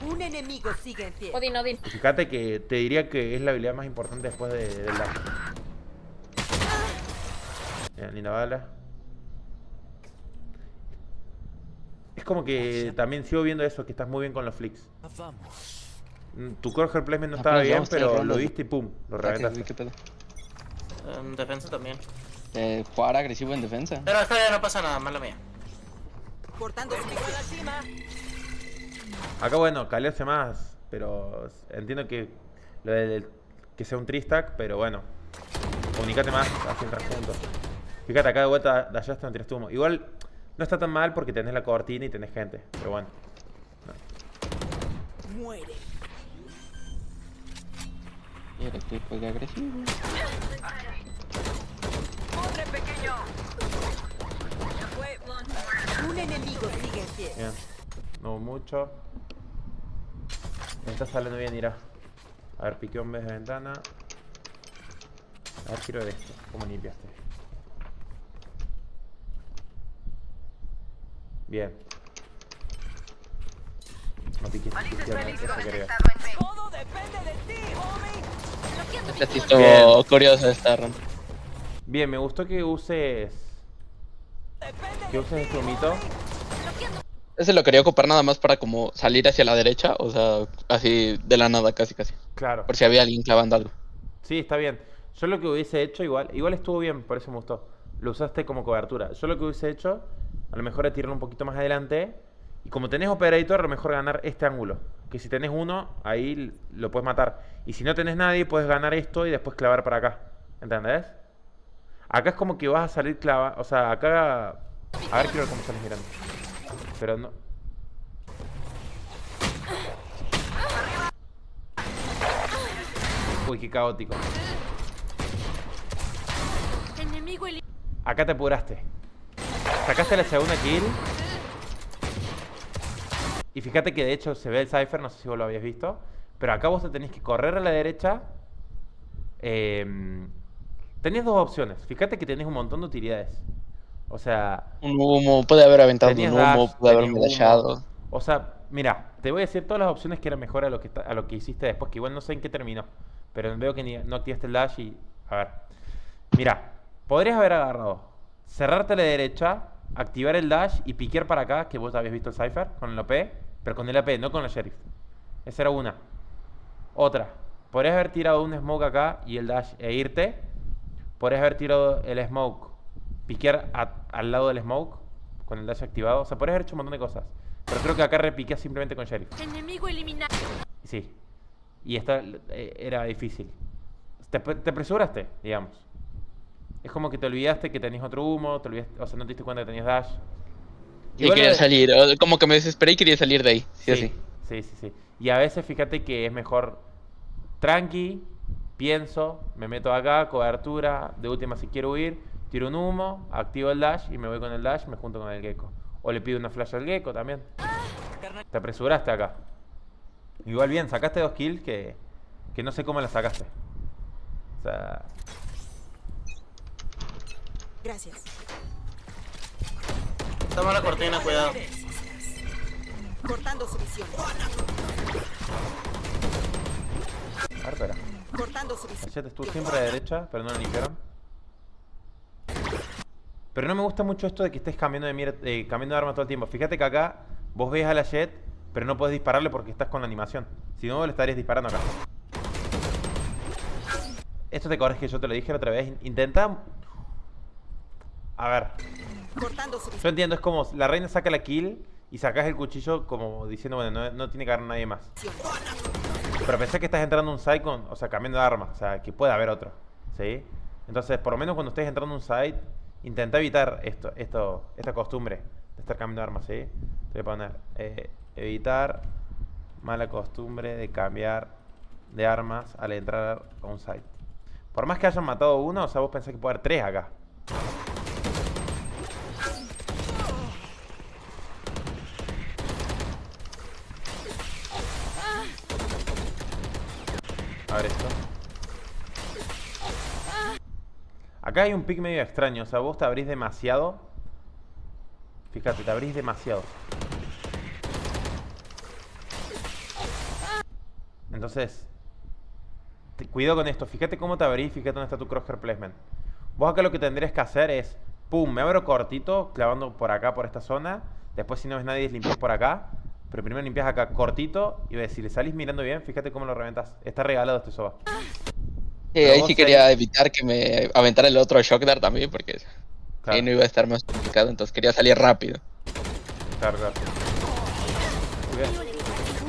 Un enemigo sigue en pie. Odin, Odin. Y fíjate que te diría que es la habilidad más importante después del dash. Bien, linda bala. Es como que también sigo viendo eso, que estás muy bien con los flicks. Vamos. Tu crosshair placement no Ah, estaba pues, bien, vamos, pero estoy lo errando. viste y pum, lo Ah, reventaste. ¿qué pedo? En defensa también. Jugar agresivo en defensa. Pero esta ya no pasa nada, mala mía. Cortando su misión. Acá bueno, calearse más, pero entiendo que lo que sea un tristack, pero bueno. Comunicate más, así entras juntos. Fíjate, acá de vuelta de allá está un tiraste humo. Igual no está tan mal porque tenés la cortina y tenés gente, pero bueno. Muere. Quiere que juegue agresivo. Un enemigo sigue en pie. Bien. No mucho. Me está saliendo bien, irá. A ver, piqué un vez de ventana. A ver, quiero ver esto. ¿Cómo limpiaste? Bien. No piques izquierda, eso quería. Todo depende de ti, homie. Ya sí estuvo Bien. curioso esta ronda. Bien, me gustó que uses. Que uses este humito. Ese lo quería ocupar nada más para como salir hacia la derecha, o sea, así de la nada, casi casi. Claro. Por si había alguien clavando algo. Sí, está bien. Yo lo que hubiese hecho, igual estuvo bien, por eso me gustó. Lo usaste como cobertura. Yo lo que hubiese hecho, a lo mejor es tirarlo un poquito más adelante. Y como tenés Operator, a lo mejor ganar este ángulo. Que si tenés uno, ahí lo puedes matar. Y si no tenés nadie, puedes ganar esto y después clavar para acá. ¿Entendés? Acá es como que vas a salir clava. O sea, acá. A ver, quiero ver cómo sales mirando. Pero no. Uy, qué caótico. Enemigo el... Acá te apuraste. Sacaste la segunda kill. Y fíjate que de hecho se ve el Cypher, no sé si vos lo habías visto. Pero acá vos te tenés que correr a la derecha. Tenés dos opciones. Fíjate que tenés un montón de utilidades. O sea, Un humo, puede haber aventado tenías un humo, dash, puede tenías haberme humo. dashado. O sea, mira, te voy a decir todas las opciones que eran mejor a lo que, a lo que hiciste después, que igual no sé en qué terminó. Pero veo que no activaste el dash y... A ver. Mira, podrías haber agarrado, cerrarte a la derecha, activar el dash y piquear para acá, que vos habías visto el Cypher, con el OP, pero con el AP, no con la Sheriff. Esa era una. Otra, podrías haber tirado un smoke acá y el dash e irte. Podrías haber tirado el smoke, piquear al lado del smoke, con el dash activado. O sea, podrías haber hecho un montón de cosas. Pero creo que acá repiqueas simplemente con Sheriff. Enemigo eliminado. Sí. Y esta era difícil. Te apresuraste, digamos. Es como que te olvidaste que tenías otro humo, te olvidaste, o sea, no te diste cuenta que tenías dash. Sí, Igual quería salir. Como que me desesperé y quería salir de ahí. Sí, sí, así. sí. Y a veces fíjate que es mejor tranqui, pienso, me meto acá, cobertura, de última si quiero huir, tiro un humo, activo el dash y me voy con el dash, me junto con el gecko. O le pido una flash al gecko también. Te apresuraste acá. Igual bien, sacaste 2 kills que no sé cómo las sacaste. O sea, Gracias. Está mala cortina, cuidado. Cortando su visión. a ver, espera. Cortando su visión. La Jet estuvo siempre a la derecha, pero no la limpiaron. Pero no me gusta mucho esto de que estés cambiando de cambiando de arma todo el tiempo. Fíjate que acá vos ves a la Jet, pero no podés dispararle porque estás con la animación. Si no, le estarías disparando acá. Esto te acuerdas que yo te lo dije la otra vez. Intenta... A ver, Cortando su yo visión. entiendo, es como la reina saca la kill y sacas el cuchillo como diciendo, bueno, no tiene que haber nadie más. Pero pensé que estás entrando a un site con, o sea, cambiando de arma, o sea, que puede haber otro, ¿sí? Entonces, por lo menos cuando estés entrando a un site, intenta evitar esta costumbre de estar cambiando de arma, ¿sí? Te voy a poner, evitar mala costumbre de cambiar de armas al entrar a un site. Por más que hayan matado uno, o sea, vos pensás que puede haber 3 acá. A ver esto. Acá hay un pick medio extraño. O sea, vos te abrís demasiado. Fíjate, te abrís demasiado. Entonces, cuidado con esto. Fíjate cómo te abrís. Fíjate dónde está tu crosshair placement. Vos acá lo que tendrías que hacer es, pum, me abro cortito, clavando por acá, por esta zona. Después, si no ves nadie, limpias por acá. Pero primero limpias acá cortito. Y ves, si le salís mirando bien, fíjate cómo lo reventas. Está regalado este soba. Pero Ahí vos sí quería evitar que me aventara el otro Shock Dart también, porque ahí no iba a estar más complicado, entonces quería salir rápido. Claro. Muy bien.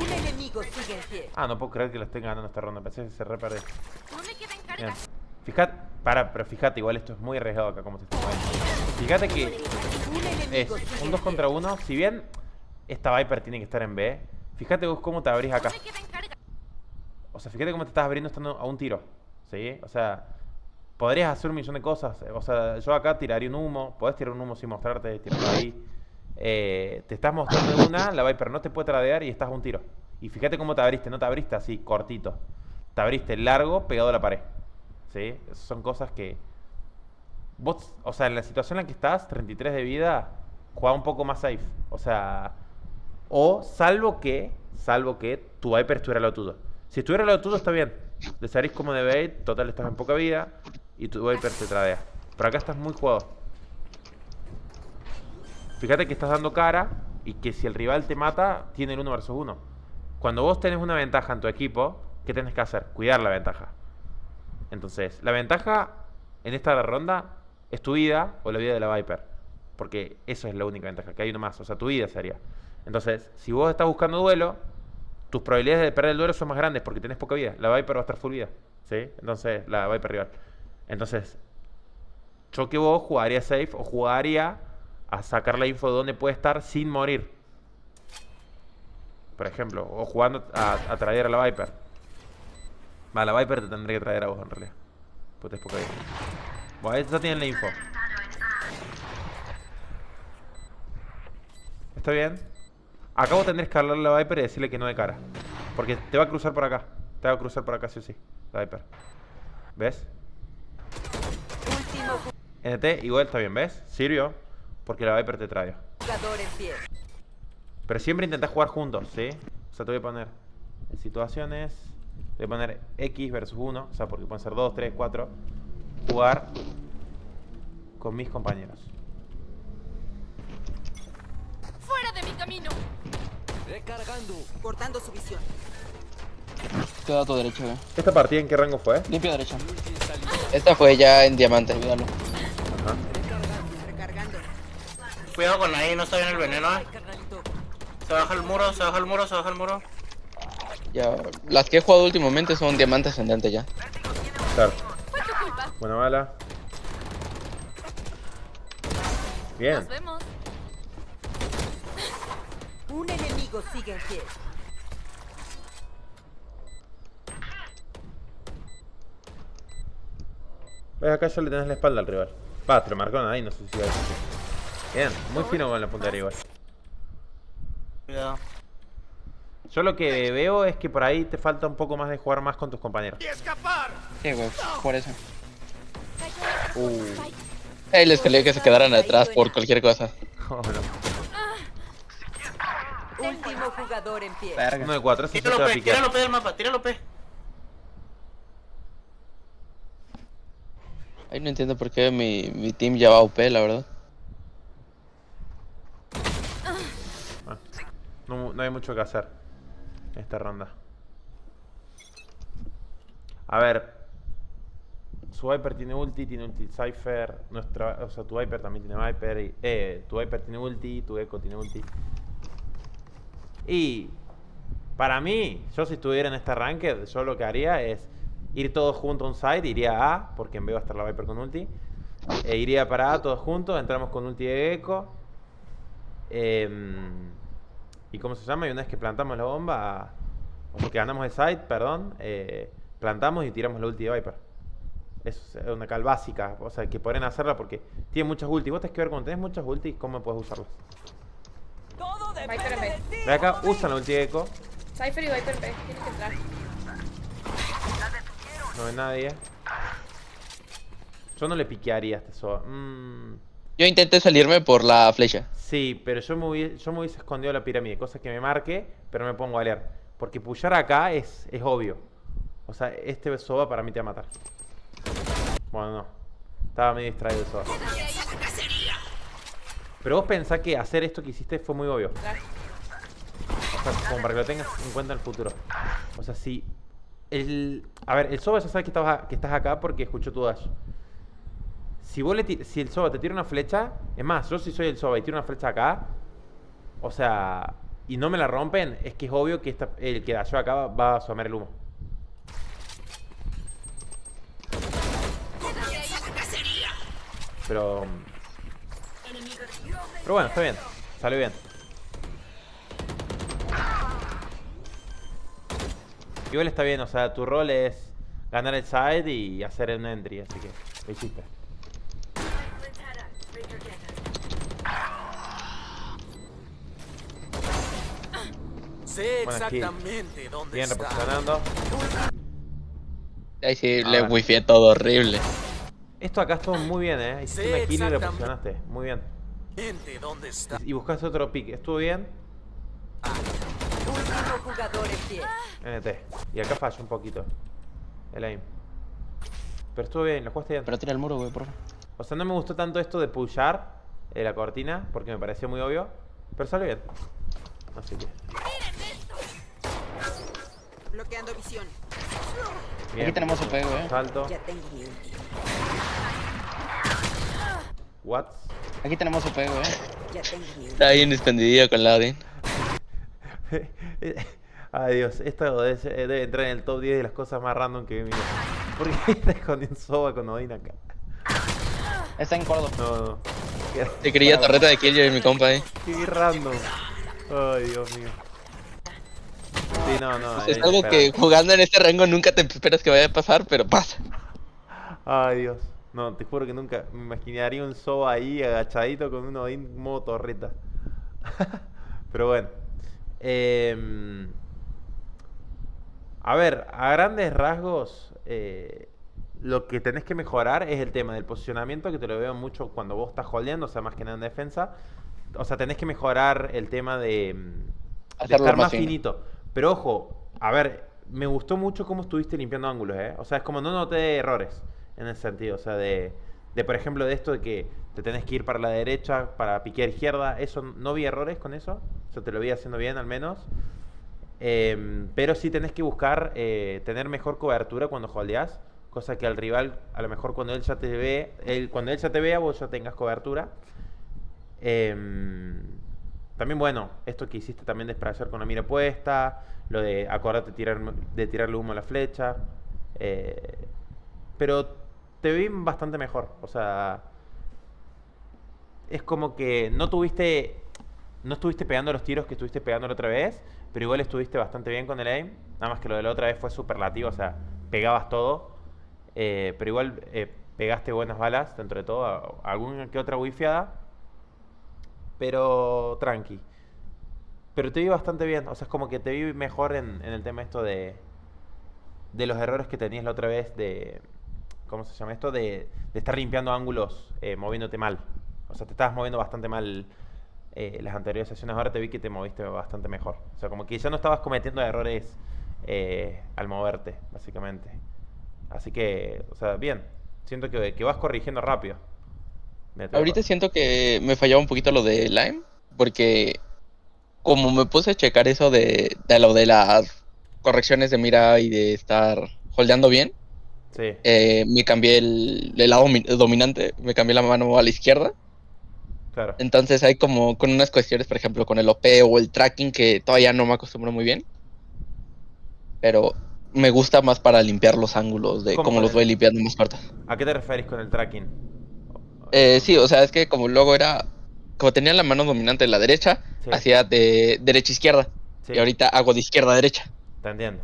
Un enemigo sigue en pie. Ah, no puedo creer que lo estén ganando esta ronda. Pensé que se re-perdió. No me queda en Bien. carga. Fíjate, pero fíjate, igual esto es muy arriesgado acá como se está moviendo. Fíjate que Un es enemigo sigue un en 2 pie. contra 1. Si bien esta Viper tiene que estar en B, fíjate vos cómo te abrís acá. No me queda en carga. O sea, fíjate cómo te estás abriendo estando a un tiro. ¿Sí? O sea, podrías hacer un millón de cosas. O sea, yo acá tiraría un humo. Podés tirar un humo sin mostrarte, tirarlo ahí. Te estás mostrando una, la Viper no te puede tradear y estás a un tiro. Y fíjate cómo te abriste, no te abriste así, cortito. Te abriste largo, pegado a la pared. ¿Sí? Esas son cosas que... Vos, o sea, en la situación en la que estás, 33 de vida, juega un poco más safe. O sea... O salvo que tu Viper estuviera lo tuyo. Si estuviera lo tuyo está bien. Le salís como de bait, total estás en poca vida y tu Viper te tradea. Pero acá estás muy jugado. Fíjate que estás dando cara y que si el rival te mata, tiene el 1 versus 1. Cuando vos tenés una ventaja en tu equipo, ¿qué tenés que hacer? Cuidar la ventaja. Entonces, la ventaja en esta ronda es tu vida o la vida de la Viper. Porque eso es la única ventaja, que hay uno más. O sea, tu vida sería. Entonces, si vos estás buscando duelo, tus probabilidades de perder el duelo son más grandes porque tenés poca vida. La Viper va a estar full vida, ¿sí? Entonces, la Viper rival. Entonces, yo que vos jugaría safe o jugaría a sacar la info de dónde puede estar sin morir. Por ejemplo, o jugando a traer a la Viper. Va, la Viper te tendría que traer a vos en realidad. Pues tenés poca vida. Bueno, ahí ya tienen la info. ¿Está bien? Acá vos tendrás que hablarle a la Viper y decirle que no de cara. Porque te va a cruzar por acá. Te va a cruzar por acá sí o sí. La Viper. ¿Ves? Último NT igual está bien, ¿ves? Sirvió. Porque la Viper te trae. Jugador en pie. Pero siempre intentás jugar juntos, ¿sí? O sea, te voy a poner en situaciones. Te voy a poner X versus 1. O sea, porque pueden ser 2, 3, 4. Jugar con mis compañeros. ¡Fuera de mi camino! Recargando. Cortando su visión. Cuidado a tu derecha, güey. ¿Esta partida en qué rango fue? Limpio derecha. Esta fue ya en diamante. Olvídalo. Ajá. Recargando. Cuidado con ahí, no está bien el veneno, Carnalito. Se baja el muro, se baja el muro, se baja el muro. Ya, las que he jugado últimamente son diamante ascendente ya. Claro. Fue tu culpa. Buena bala. Bien. Nos vemos. Un enemigo sigue en pie. Ves, acá ya le tenés la espalda al rival. Va, te lo marcaron ahí, no sé si va a decir. Bien, muy fino con la puntería igual. Cuidado. Yo lo que veo es que por ahí te falta un poco más de jugar más con tus compañeros. ¡Y escapar! Sí, güey, por eso. Ahí les peleé que se quedaran atrás por cualquier cosa. Oh, no. Último jugador en pie. Verga. 1 de 4, ese se Tíralo va a P, piquear. tíralo P del mapa, tíralo P. Ahí no entiendo por qué mi team ya va OP, la verdad. Ah, no hay mucho que hacer en esta ronda. A ver. Su Viper tiene ulti Cypher. O sea, tu Viper también tiene Viper. Tu Viper tiene ulti, tu Echo tiene ulti. Y para mí, yo si estuviera en este ranked, yo lo que haría es ir todos juntos a un side, iría a A, porque en B va a estar la Viper con ulti. E iría para A todos juntos, entramos con ulti de Echo. ¿Y cómo se llama? Y una vez que plantamos la bomba, o que ganamos el side, perdón, plantamos y tiramos la ulti de Viper. Eso es una cal básica, o sea, que podrían hacerla porque tiene muchas ultis. Vos tenés que ver cuando tenés muchas ultis, cómo puedes usarlas. Viper en B. De acá, usan la ulti de Echo. Cypher y Viper en B. Tienen que entrar. No ve nadie. Yo no le piquearía a este Soba. Yo intenté salirme por la flecha. Sí, pero yo me hubiese escondido la pirámide, cosa que me marque, pero no me pongo a leer. Porque pullar acá es obvio. O sea, este Soba para mí te va a matar. Bueno, no. Estaba medio distraído el Soba. Pero vos pensás que hacer esto que hiciste fue muy obvio. Entrar. O sea, como para que lo tengas en cuenta en el futuro. O sea, si... A ver, el Soba ya sabe que estás acá porque escuchó tu dash. Si el Soba te tira una flecha... Es más, yo si soy el Soba y tiro una flecha acá... O sea... Y no me la rompen, es que es obvio que el que dashó acá va a asomar el humo. Pero bueno, está bien. Salió bien. Igual está bien, o sea, tu rol es ganar el side y hacer un entry, así que lo hiciste. Sé Buena kill. exactamente dónde Bien está. reposicionando. Ahí sí, A le ver. wifié todo horrible. Esto acá estuvo muy bien, hiciste Sí, una kill y exactamente. reposicionaste. Muy bien. Gente, ¿dónde está? Y buscaste otro pick. Estuvo bien. Último jugador en pie. NT. Y acá falló un poquito el aim. Pero estuvo bien, lo jugaste bien. Pero tira el muro, güey, por favor. O sea, no me gustó tanto esto de pullar la cortina, porque me pareció muy obvio. Pero salió bien. Así que. Bloqueando visión. Bien. Aquí tenemos OP, güey. Salto. Ya tengo mi ulti. What? Aquí tenemos OP, güey. Ya tengo mi ulti. Está bien escondidillo con la Odin. Ay Dios, esto debe entrar en el top 10 de las cosas más random que vi en mi vida. ¿Por qué está escondiendo un Soba con Odin acá? Está en Córdoba. No. Te quería torreta de kill yo y mi compa ahí. Qué random. Ay Dios mío. Sí, no. Es algo que jugando en este rango nunca te esperas que vaya a pasar, pero pasa. Ay Dios. No, te juro que nunca me imaginaría un Soba ahí agachadito con un Odin modo torreta. Pero bueno. A ver, a grandes rasgos, lo que tenés que mejorar es el tema del posicionamiento, que te lo veo mucho cuando vos estás holdeando, o sea, más que nada en defensa. O sea, tenés que mejorar el tema de Hacerlo estar más más fino. finito. Pero ojo, a ver, me gustó mucho cómo estuviste limpiando ángulos, ¿eh? O sea, es como no noté errores en ese sentido. O sea, por ejemplo, de esto de que te tenés que ir para la derecha, para piquear izquierda, eso no vi errores con eso. O sea, te lo vi haciendo bien al menos. Pero sí tenés que buscar tener mejor cobertura cuando holdeás. Cosa que al rival, a lo mejor cuando él ya te ve, cuando él ya te vea, vos ya tengas cobertura. También, bueno, esto que hiciste también de sprayar con la mira puesta, lo de acordarte de tirarle humo a la flecha. Pero te vi bastante mejor. O sea, es como que no estuviste pegando los tiros que estuviste pegando la otra vez, pero igual estuviste bastante bien con el aim. Nada más que lo de la otra vez fue superlativo, o sea, pegabas todo. Pero igual pegaste buenas balas dentro de todo, alguna que otra wifiada, pero tranqui. Pero te vi bastante bien, o sea, es como que te vi mejor en el tema esto de los errores que tenías la otra vez ¿cómo se llama esto? De estar limpiando ángulos moviéndote mal. O sea, te estabas moviendo bastante mal las anteriores sesiones, ahora te vi que te moviste bastante mejor. O sea, como que ya no estabas cometiendo errores al moverte, básicamente. Así que, o sea, bien. Siento que vas corrigiendo rápido. Mira, te voy a Ahorita siento que me fallaba un poquito lo de Lime, porque como me puse a checar eso de lo de las correcciones de mira y de estar holdeando bien, Sí, me cambié el lado dominante, me cambié la mano a la izquierda. claro. Entonces hay como con unas cuestiones, por ejemplo, con el OP o el tracking que todavía no me acostumbro muy bien, pero me gusta más para limpiar los ángulos de ¿Cómo cómo con los voy el? limpiando más cortos. ¿A qué te referís con el tracking? Sí, o sea, es que como luego era, como tenía la mano dominante en la derecha, Sí, hacía de derecha a izquierda, y sí, ahorita hago de izquierda a derecha. te entiendo.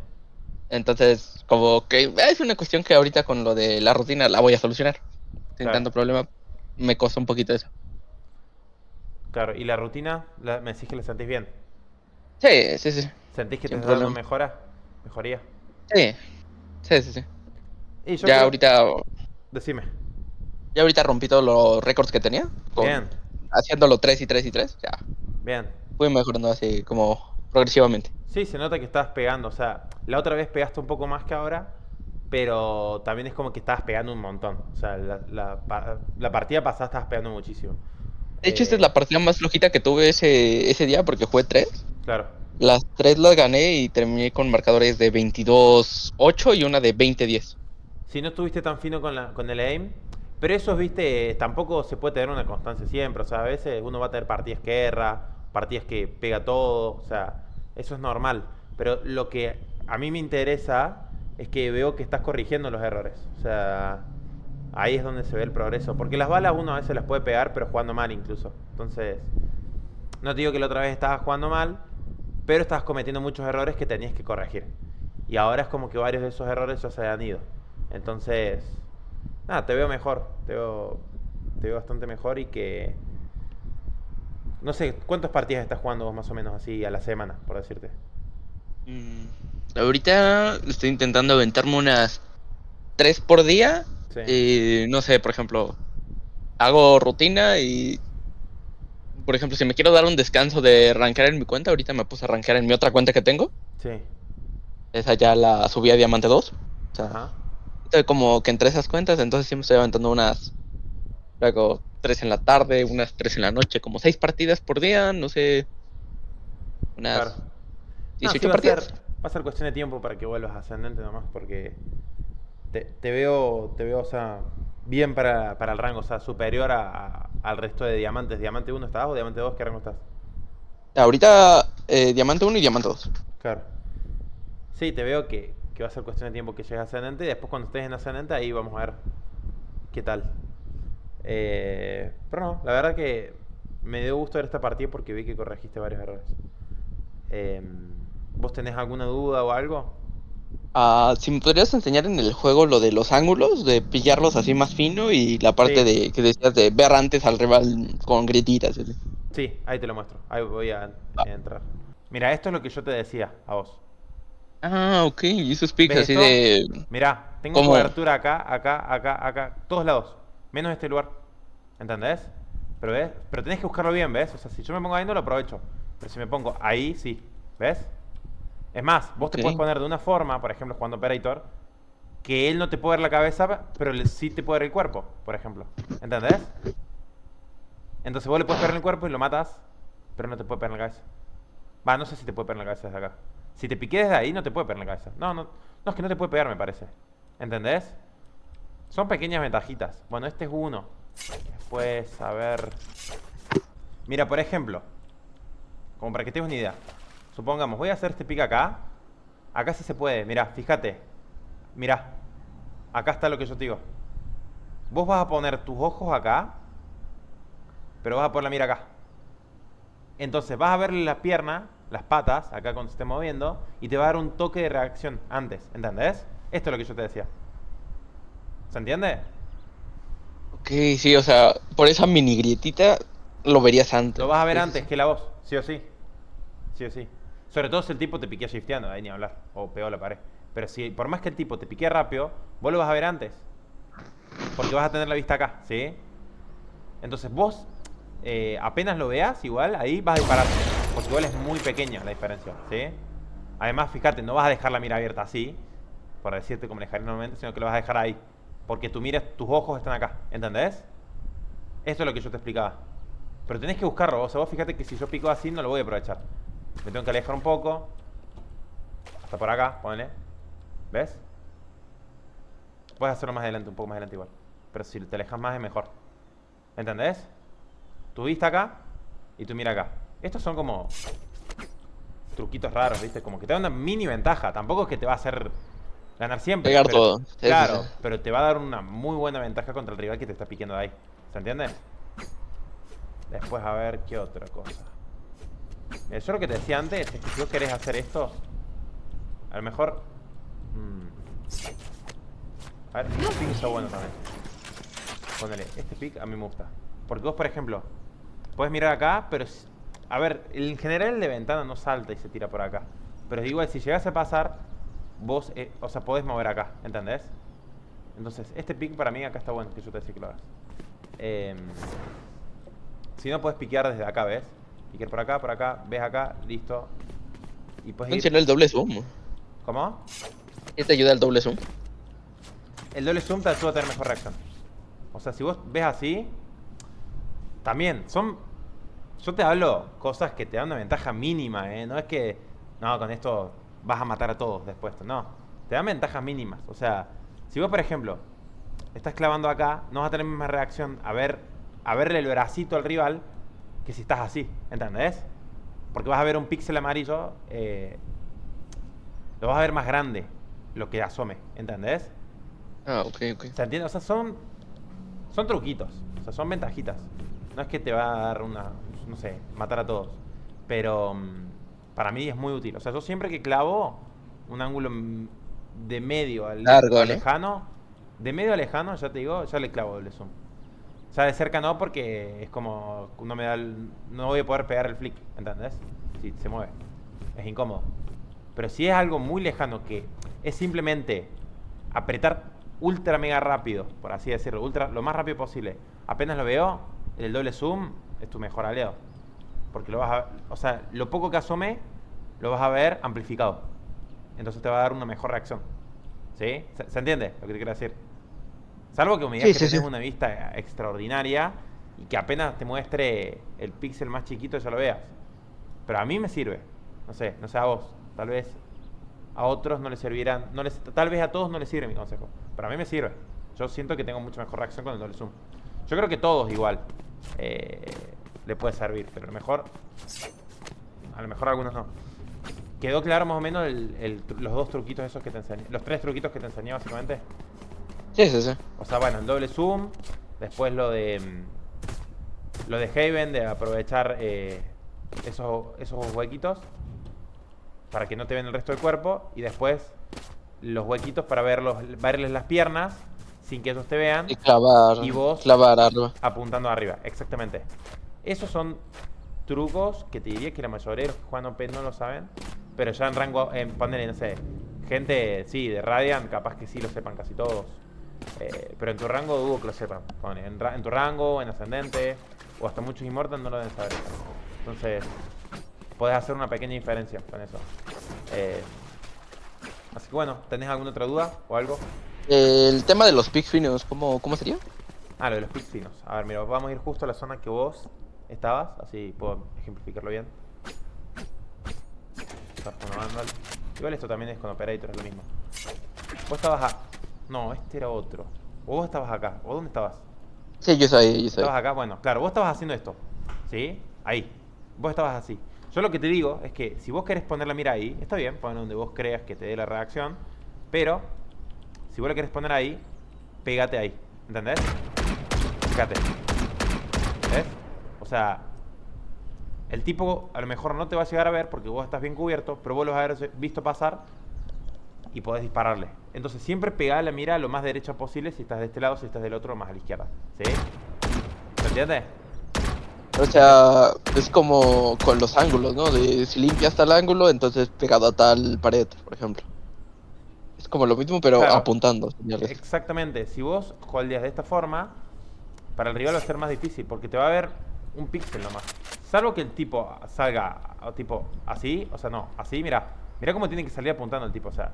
Entonces, como que es una cuestión que ahorita con lo de la rutina la voy a solucionar. Sin Claro, tanto problema, me costó un poquito eso. claro. ¿Y la rutina? ¿Me decís que la sentís bien? Sí, sí, sí, ¿Sentís que te sin está dando problema. mejoría? Sí, sí, sí, sí. Y yo Ya creo... ahorita, Decime. ya ahorita rompí todos los récords que tenía, Bien, haciéndolo 3 y 3 y 3 ya bien. fui mejorando así como progresivamente. Sí, se nota que estabas pegando. O sea, la otra vez pegaste un poco más que ahora, pero también es como que estabas pegando un montón. O sea, la partida pasada estabas pegando muchísimo. De hecho, esta es la partida más flojita que tuve ese día porque jugué 3. Claro. Las 3 las gané y terminé con marcadores de 22-8 y una de 20-10. Si no estuviste tan fino con el aim, pero eso, viste, tampoco se puede tener una constancia siempre. O sea, a veces uno va a tener partidas que erra, partidas que pega todo. O sea, eso es normal. Pero lo que a mí me interesa es que veo que estás corrigiendo los errores. O sea, ahí es donde se ve el progreso. Porque las balas uno a veces las puede pegar, pero jugando mal incluso. Entonces, no te digo que la otra vez estabas jugando mal, pero estabas cometiendo muchos errores que tenías que corregir. Y ahora es como que varios de esos errores ya se han ido. Entonces, nada, te veo mejor. Te veo bastante mejor y que... No sé, ¿cuántas partidas estás jugando vos más o menos así a la semana, por decirte? Mm, Ahorita estoy intentando aventarme unas 3 por día. Sí, No sé, por ejemplo, hago rutina y, por ejemplo, si me quiero dar un descanso de rankear en mi cuenta, ahorita me puse a rankear en mi otra cuenta que tengo. sí. Esa ya la subí a Diamante 2. O sea, Ajá. estoy como que entre esas cuentas, entonces sí me estoy aventando luego 3 en la tarde, unas 3 en la noche, como 6 partidas por día, no sé, Claro. unas No, sí 18 partidas. va a ser cuestión de tiempo para que vuelvas ascendente nomás, porque te veo, o sea, bien para el rango, o sea, superior al resto de diamantes. ¿Diamante 1 estás o Diamante 2? ¿Qué rango estás? Ahorita Diamante 1 y Diamante 2. Claro. Sí, te veo que va a ser cuestión de tiempo que llegues a ascendente y después cuando estés en ascendente ahí vamos a ver qué tal. Pero no, la verdad que me dio gusto ver esta partida porque vi que corregiste varios errores. Eh, ¿Vos tenés alguna duda o algo? Si me podrías enseñar en el juego lo de los ángulos, de pillarlos así más fino y la parte Sí, de que decías de ver antes al rival con grititas. Así. sí, ahí te lo muestro. Ahí voy a Ah, entrar. Mira, esto es lo que yo te decía a vos. Ah, ok. Y esos picks ¿Ves así esto? de. Mirá, tengo ¿Cómo? cobertura acá, todos lados. Menos este lugar. ¿Entendés? Pero ves, pero tenés que buscarlo bien, ¿ves? O sea, si yo me pongo ahí no lo aprovecho. Pero si me pongo ahí, sí. ¿Ves? Es más, vos te Ok. puedes poner de una forma, por ejemplo, jugando Operator, que él no te puede ver la cabeza, pero sí te puede ver el cuerpo, por ejemplo. ¿Entendés? Entonces vos le puedes pegar en el cuerpo y lo matas, pero no te puede pegar en la cabeza. Va, no sé si te puede pegar en la cabeza desde acá. Si te piqué desde ahí, no te puede pegar en la cabeza. No, es que no te puede pegar, me parece. ¿Entendés? Son pequeñas ventajitas. Bueno, este es uno. Después, a ver. Mira, por ejemplo, como para que te des una idea. Supongamos, voy a hacer este pick acá. Acá sí se puede, mirá, fíjate. Mirá, acá está lo que yo te digo. Vos vas a poner tus ojos acá, pero vas a poner la mira acá. Entonces vas a ver las piernas, las patas, acá cuando se esté moviendo, y te va a dar un toque de reacción antes, ¿entendés? Esto es lo que yo te decía. ¿Se entiende? Ok, sí, o sea, por esa mini grietita lo verías antes. Lo vas a ver Sí, sí, antes sí. que la voz, sí o sí. Sí o sí. Sobre todo si el tipo te piquea shifteando, ahí ni hablar. O pegó la pared. Pero si por más que el tipo te piquee rápido, vos lo vas a ver antes. Porque vas a tener la vista acá, ¿sí? Entonces vos, apenas lo veas, igual, ahí vas a disparar. Porque igual es muy pequeña la diferencia, ¿sí? Además, fíjate, no vas a dejar la mira abierta así, por decirte como le dejaría normalmente, sino que lo vas a dejar ahí. Porque tu mira, tus ojos están acá, ¿entendés? Esto es lo que yo te explicaba. Pero tenés que buscarlo, o sea, vos fíjate que si yo pico así no lo voy a aprovechar. Me tengo que alejar un poco. Hasta por acá, ponele. ¿Ves? Puedes hacerlo más adelante, un poco más adelante igual. Pero si te alejas más es mejor. ¿Entendés? Tu vista acá y tu mira acá. Estos son como truquitos raros, ¿viste? Como que te dan una mini ventaja. Tampoco es que te va a hacer ganar siempre. Pegar pero- todo. Sí, sí, Claro, sí. pero te va a dar una muy buena ventaja contra el rival que te está piqueando de ahí. ¿Se entiende? Después a ver qué otra cosa. Yo lo que te decía antes es que si vos querés hacer esto, a lo mejor... A ver, este pick está bueno también. Ponele, este pick a mí me gusta. Porque vos, por ejemplo, podés mirar acá, pero... A ver, en general el de ventana no salta y se tira por acá. Pero igual, si llegás a pasar, vos, o sea, podés mover acá, ¿entendés? Entonces, este pick para mí acá está bueno, que yo te decía que lo hagas. Si no, podés piquear desde acá, ¿ves? Piquear por acá, ves acá, listo. Y puedes ir... Funciona el doble zoom. ¿Cómo? ¿Qué te ayuda el doble zoom? El doble zoom te ayuda a tener mejor reacción. O sea, si vos ves así, también son... Yo te hablo cosas que te dan una ventaja mínima, ¿eh? No es que, no, con esto vas a matar a todos después. No, te dan ventajas mínimas. O sea, si vos, por ejemplo, estás clavando acá, no vas a tener misma reacción a verle el bracito al rival que si estás así, ¿entendés? Porque vas a ver un píxel amarillo, lo vas a ver más grande lo que asome, ¿entendés? Ah, ok, ok. ¿Se entiende? O sea, son truquitos, o sea, son ventajitas. No es que te va a dar una, no sé, matar a todos. Pero para mí es muy útil. O sea, yo siempre que clavo un ángulo de medio al Largo, ¿no? lejano, de medio a lejano, ya te digo, ya le clavo doble zoom. O sea, de cerca no, porque es como no me da no voy a poder pegar el flick, ¿entendés? Si se mueve. Es incómodo. Pero si es algo muy lejano que es simplemente apretar ultra mega rápido, por así decirlo, ultra lo más rápido posible. Apenas lo veo, el doble zoom es tu mejor aliado. Porque lo vas a, o sea, lo poco que asome lo vas a ver amplificado. Entonces te va a dar una mejor reacción. ¿Sí? ¿Se entiende lo que te quiero decir? Salvo que me digas Sí, que sí, tenés sí. una vista extraordinaria y que apenas te muestre el píxel más chiquito ya lo veas. Pero a mí me sirve. No sé a vos. Tal vez a otros no les servirán. Tal vez a todos no les sirve mi consejo. Pero a mí me sirve. Yo siento que tengo mucho mejor reacción con el doble zoom. Yo creo que todos igual le puede servir. Pero a lo mejor a algunos no. ¿Quedó claro más o menos los dos truquitos esos que te enseñé? Los tres truquitos que te enseñé básicamente. Sí, sí, sí. O sea, bueno, el doble zoom. Después lo de Haven, de aprovechar esos huequitos para que no te vean el resto del cuerpo. Y después los huequitos para verles las piernas sin que ellos te vean. Y clavar. Y vos Clavar arriba. apuntando arriba, exactamente. Esos son trucos que te diría que la mayoría de los que juegan OP no lo saben. Pero ya en rango, ponerle, no sé, Gente, sí, de Radiant, capaz que sí lo sepan casi todos. Pero en tu rango dudo que lo sepan. En tu rango, en ascendente, o hasta muchos Immortals no lo deben saber. Entonces, podés hacer una pequeña diferencia con eso. Así que bueno, ¿tenés alguna otra duda o algo? El tema de los pick finos, ¿cómo sería? Ah, lo de los picks finos. A ver, mira, vamos a ir justo a la zona que vos estabas. Así puedo ejemplificarlo bien. Estás con una Vandal. Igual esto también es con Operator, es lo mismo. Vos estabas a... No, este era otro. O vos estabas acá. ¿O dónde estabas? Sí, yo soy. Estabas acá, bueno, claro, vos estabas haciendo esto. ¿Sí? Ahí. Vos estabas así. Yo lo que te digo es que si vos querés poner la mira ahí, está bien, poner donde vos creas que te dé la reacción. Pero, si vos la querés poner ahí, pégate ahí. ¿Entendés? Fíjate. ¿Ves? O sea, el tipo a lo mejor no te va a llegar a ver porque vos estás bien cubierto, pero vos lo vas a haber visto pasar y podés dispararle. Entonces siempre pegá la mira lo más derecha posible si estás de este lado, si estás del otro, más a la izquierda. ¿Sí? ¿Se entiende? O sea, es como con los ángulos, ¿no? De si limpias tal ángulo, entonces pegado a tal pared, por ejemplo. Es como lo mismo, pero Claro. apuntando. Señales. Exactamente. Si vos holdeas de esta forma, para el rival va a ser más difícil porque te va a ver un píxel nomás. Salvo que el tipo salga tipo así, o sea, no, así, mira. Mira cómo tiene que salir apuntando el tipo, o sea,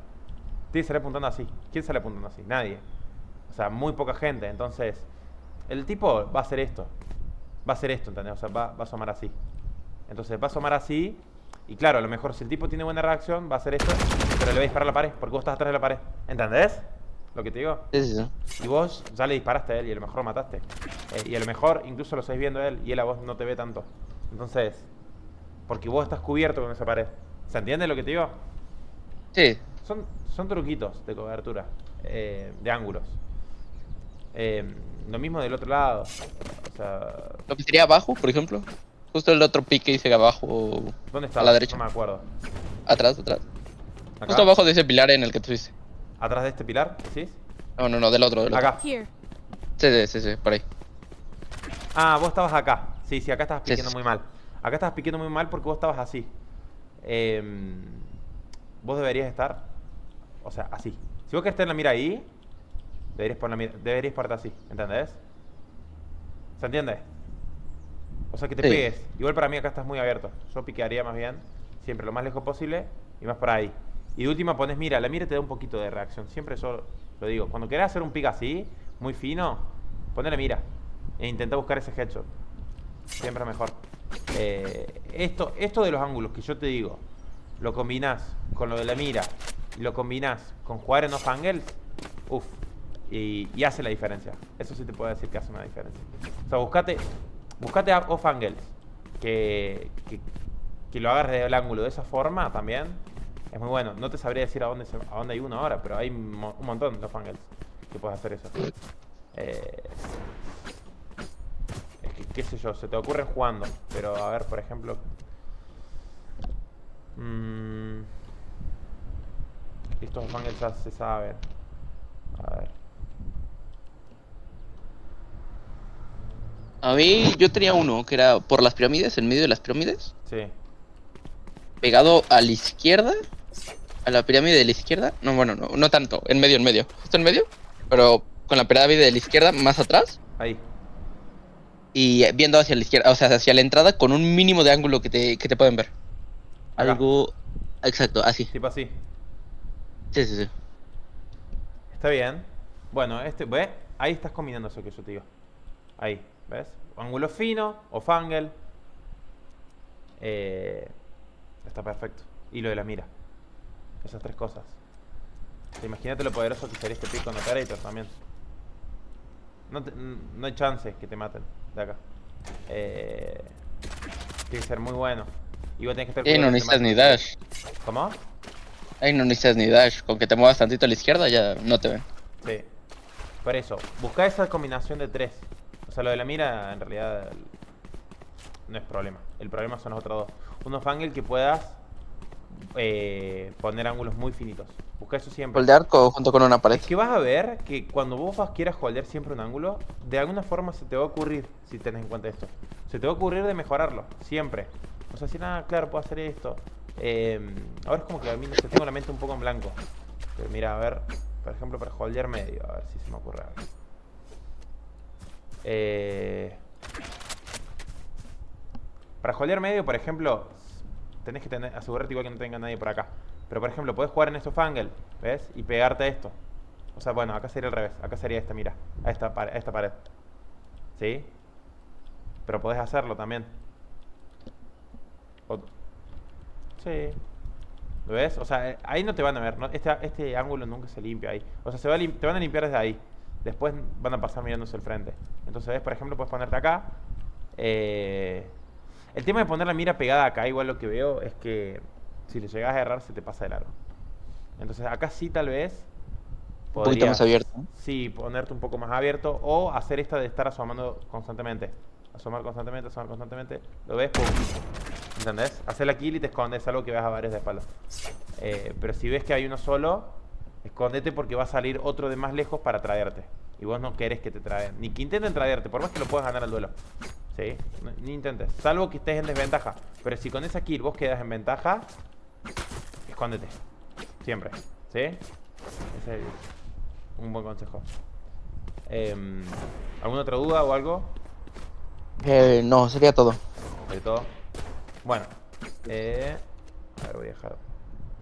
tiene que salir apuntando así. ¿Quién sale apuntando así? Nadie. O sea, muy poca gente. Entonces, el tipo va a hacer esto. Va a hacer esto, ¿entendés? O sea, va a asomar así. Entonces, va a asomar así. Y claro, a lo mejor si el tipo tiene buena reacción, va a hacer esto, pero le va a disparar a la pared, porque vos estás atrás de la pared. ¿Entendés? Lo que te digo. Sí. Y vos ya le disparaste a él y a lo mejor lo mataste. Y a lo mejor incluso lo estáis viendo a él y él a vos no te ve tanto. Entonces, porque vos estás cubierto con esa pared. ¿Se entiende lo que te digo? Sí. Son truquitos de cobertura, de ángulos. Lo mismo del otro lado. O sea, Lo que sería abajo, por ejemplo. Justo el otro pick que dice abajo. ¿dónde está? A la derecha. No me acuerdo. Atrás. ¿Acá? Justo abajo de ese pilar en el que tú dices. ¿Atrás de este pilar? ¿Decís? No, del otro. Acá. Here. Sí, por ahí. Ah, vos estabas acá. Sí, acá estabas Sí, piqueando sí. muy mal. Acá estabas piqueando muy mal porque vos estabas así. Vos deberías estar, o sea, así. Si vos querés tener la mira ahí, deberías ponerte así, ¿entendés? ¿Se entiende? O sea, que te Sí. pegues. Igual para mí acá estás muy abierto. Yo piquearía más bien, siempre lo más lejos posible y más por ahí. Y de última pones mira, la mira te da un poquito de reacción. Siempre yo lo digo. Cuando querés hacer un pick así, muy fino, poné la mira e intenta buscar ese headshot. Siempre es mejor. Esto de los ángulos que yo te digo, lo combinás con lo de la mira y lo combinás con jugar en off-angles, uff, y hace la diferencia. Eso sí te puedo decir que hace una diferencia. O sea, buscate off-angles que lo agarres del ángulo de esa forma también. Es muy bueno. No te sabría decir a dónde hay uno ahora, pero hay un montón de off-angles que puedes hacer eso. Es que, qué sé yo, se te ocurren jugando. Pero a ver, por ejemplo... estos off-angles ya se saben. A ver. A mí, yo tenía uno que era por las pirámides, en medio de las pirámides. Sí. Pegado a la izquierda. A la pirámide de la izquierda. No, bueno, no tanto. En medio. Justo en medio. Pero con la pirámide de la izquierda más atrás. Ahí. Y viendo hacia la izquierda, o sea, hacia la entrada con un mínimo de ángulo que te pueden ver. Acá. Algo... Exacto, así. Tipo así. Sí. Está bien. Bueno, ¿ves? Ahí estás combinando eso que yo te digo. Ahí, ¿ves? Ángulo fino, off-angle. Está perfecto. Y lo de la mira. Esas tres cosas. Imagínate lo poderoso que sería este pick con Operator también. No hay chance que te maten de acá. Tiene que ser muy bueno. Y vos tenés que estar No cuidado que te necesitas maten. ni dash. ¿Cómo? Ahí no necesitas ni dash. Con que te muevas tantito a la izquierda ya no te ven. Sí. Por eso, busca esa combinación de tres. O sea, lo de la mira en realidad no es problema. El problema son los otros dos. Un off-angle que puedas poner ángulos muy finitos. Busca eso siempre. Holdear junto con una pared. Es que vas a ver que cuando vos quieras holdear siempre un ángulo, de alguna forma se te va a ocurrir, si tenés en cuenta esto, se te va a ocurrir de mejorarlo, siempre. O sea, si nada, claro, puedo hacer esto. Ahora es como que a mí no sé, tengo la mente un poco en blanco. Pero mira, a ver, por ejemplo, para holdear medio, a ver si se me ocurre algo. Para holdear medio, por ejemplo, tenés que asegurarte igual que no tenga nadie por acá. Pero por ejemplo, podés jugar en estos angle, ¿ves? Y pegarte a esto. O sea, bueno, acá sería al revés. Acá sería esta, mira. A esta pared. ¿Sí? Pero podés hacerlo también. Sí. ¿Lo ves? O sea, ahí no te van a ver, ¿no? Este ángulo nunca se limpia ahí. O sea, te van a limpiar desde ahí. Después van a pasar mirándose el frente. Entonces, ¿ves? Por ejemplo, puedes ponerte acá. El tema de poner la mira pegada acá, igual lo que veo es que si le llegas a errar se te pasa de largo. Entonces, acá sí tal vez Un poquito más abierto. sí, ponerte un poco más abierto o hacer esta de estar asomando constantemente. Asomar constantemente, asomar constantemente. ¿Lo ves? ¡Pum! ¿Entendés? Hacer la kill y te escondes, algo que veas a varios de espalda. Pero si ves que hay uno solo, escóndete porque va a salir otro de más lejos para traerte. Y vos no querés que te traigan. Ni que intenten traerte, por más que lo puedas ganar al duelo. ¿Sí? Ni intentes. Salvo que estés en desventaja. Pero si con esa kill vos quedas en ventaja, escóndete. Siempre. ¿Sí? Ese es un buen consejo. ¿Alguna otra duda o algo? No, sería todo. De todo. Bueno. A ver, voy a dejar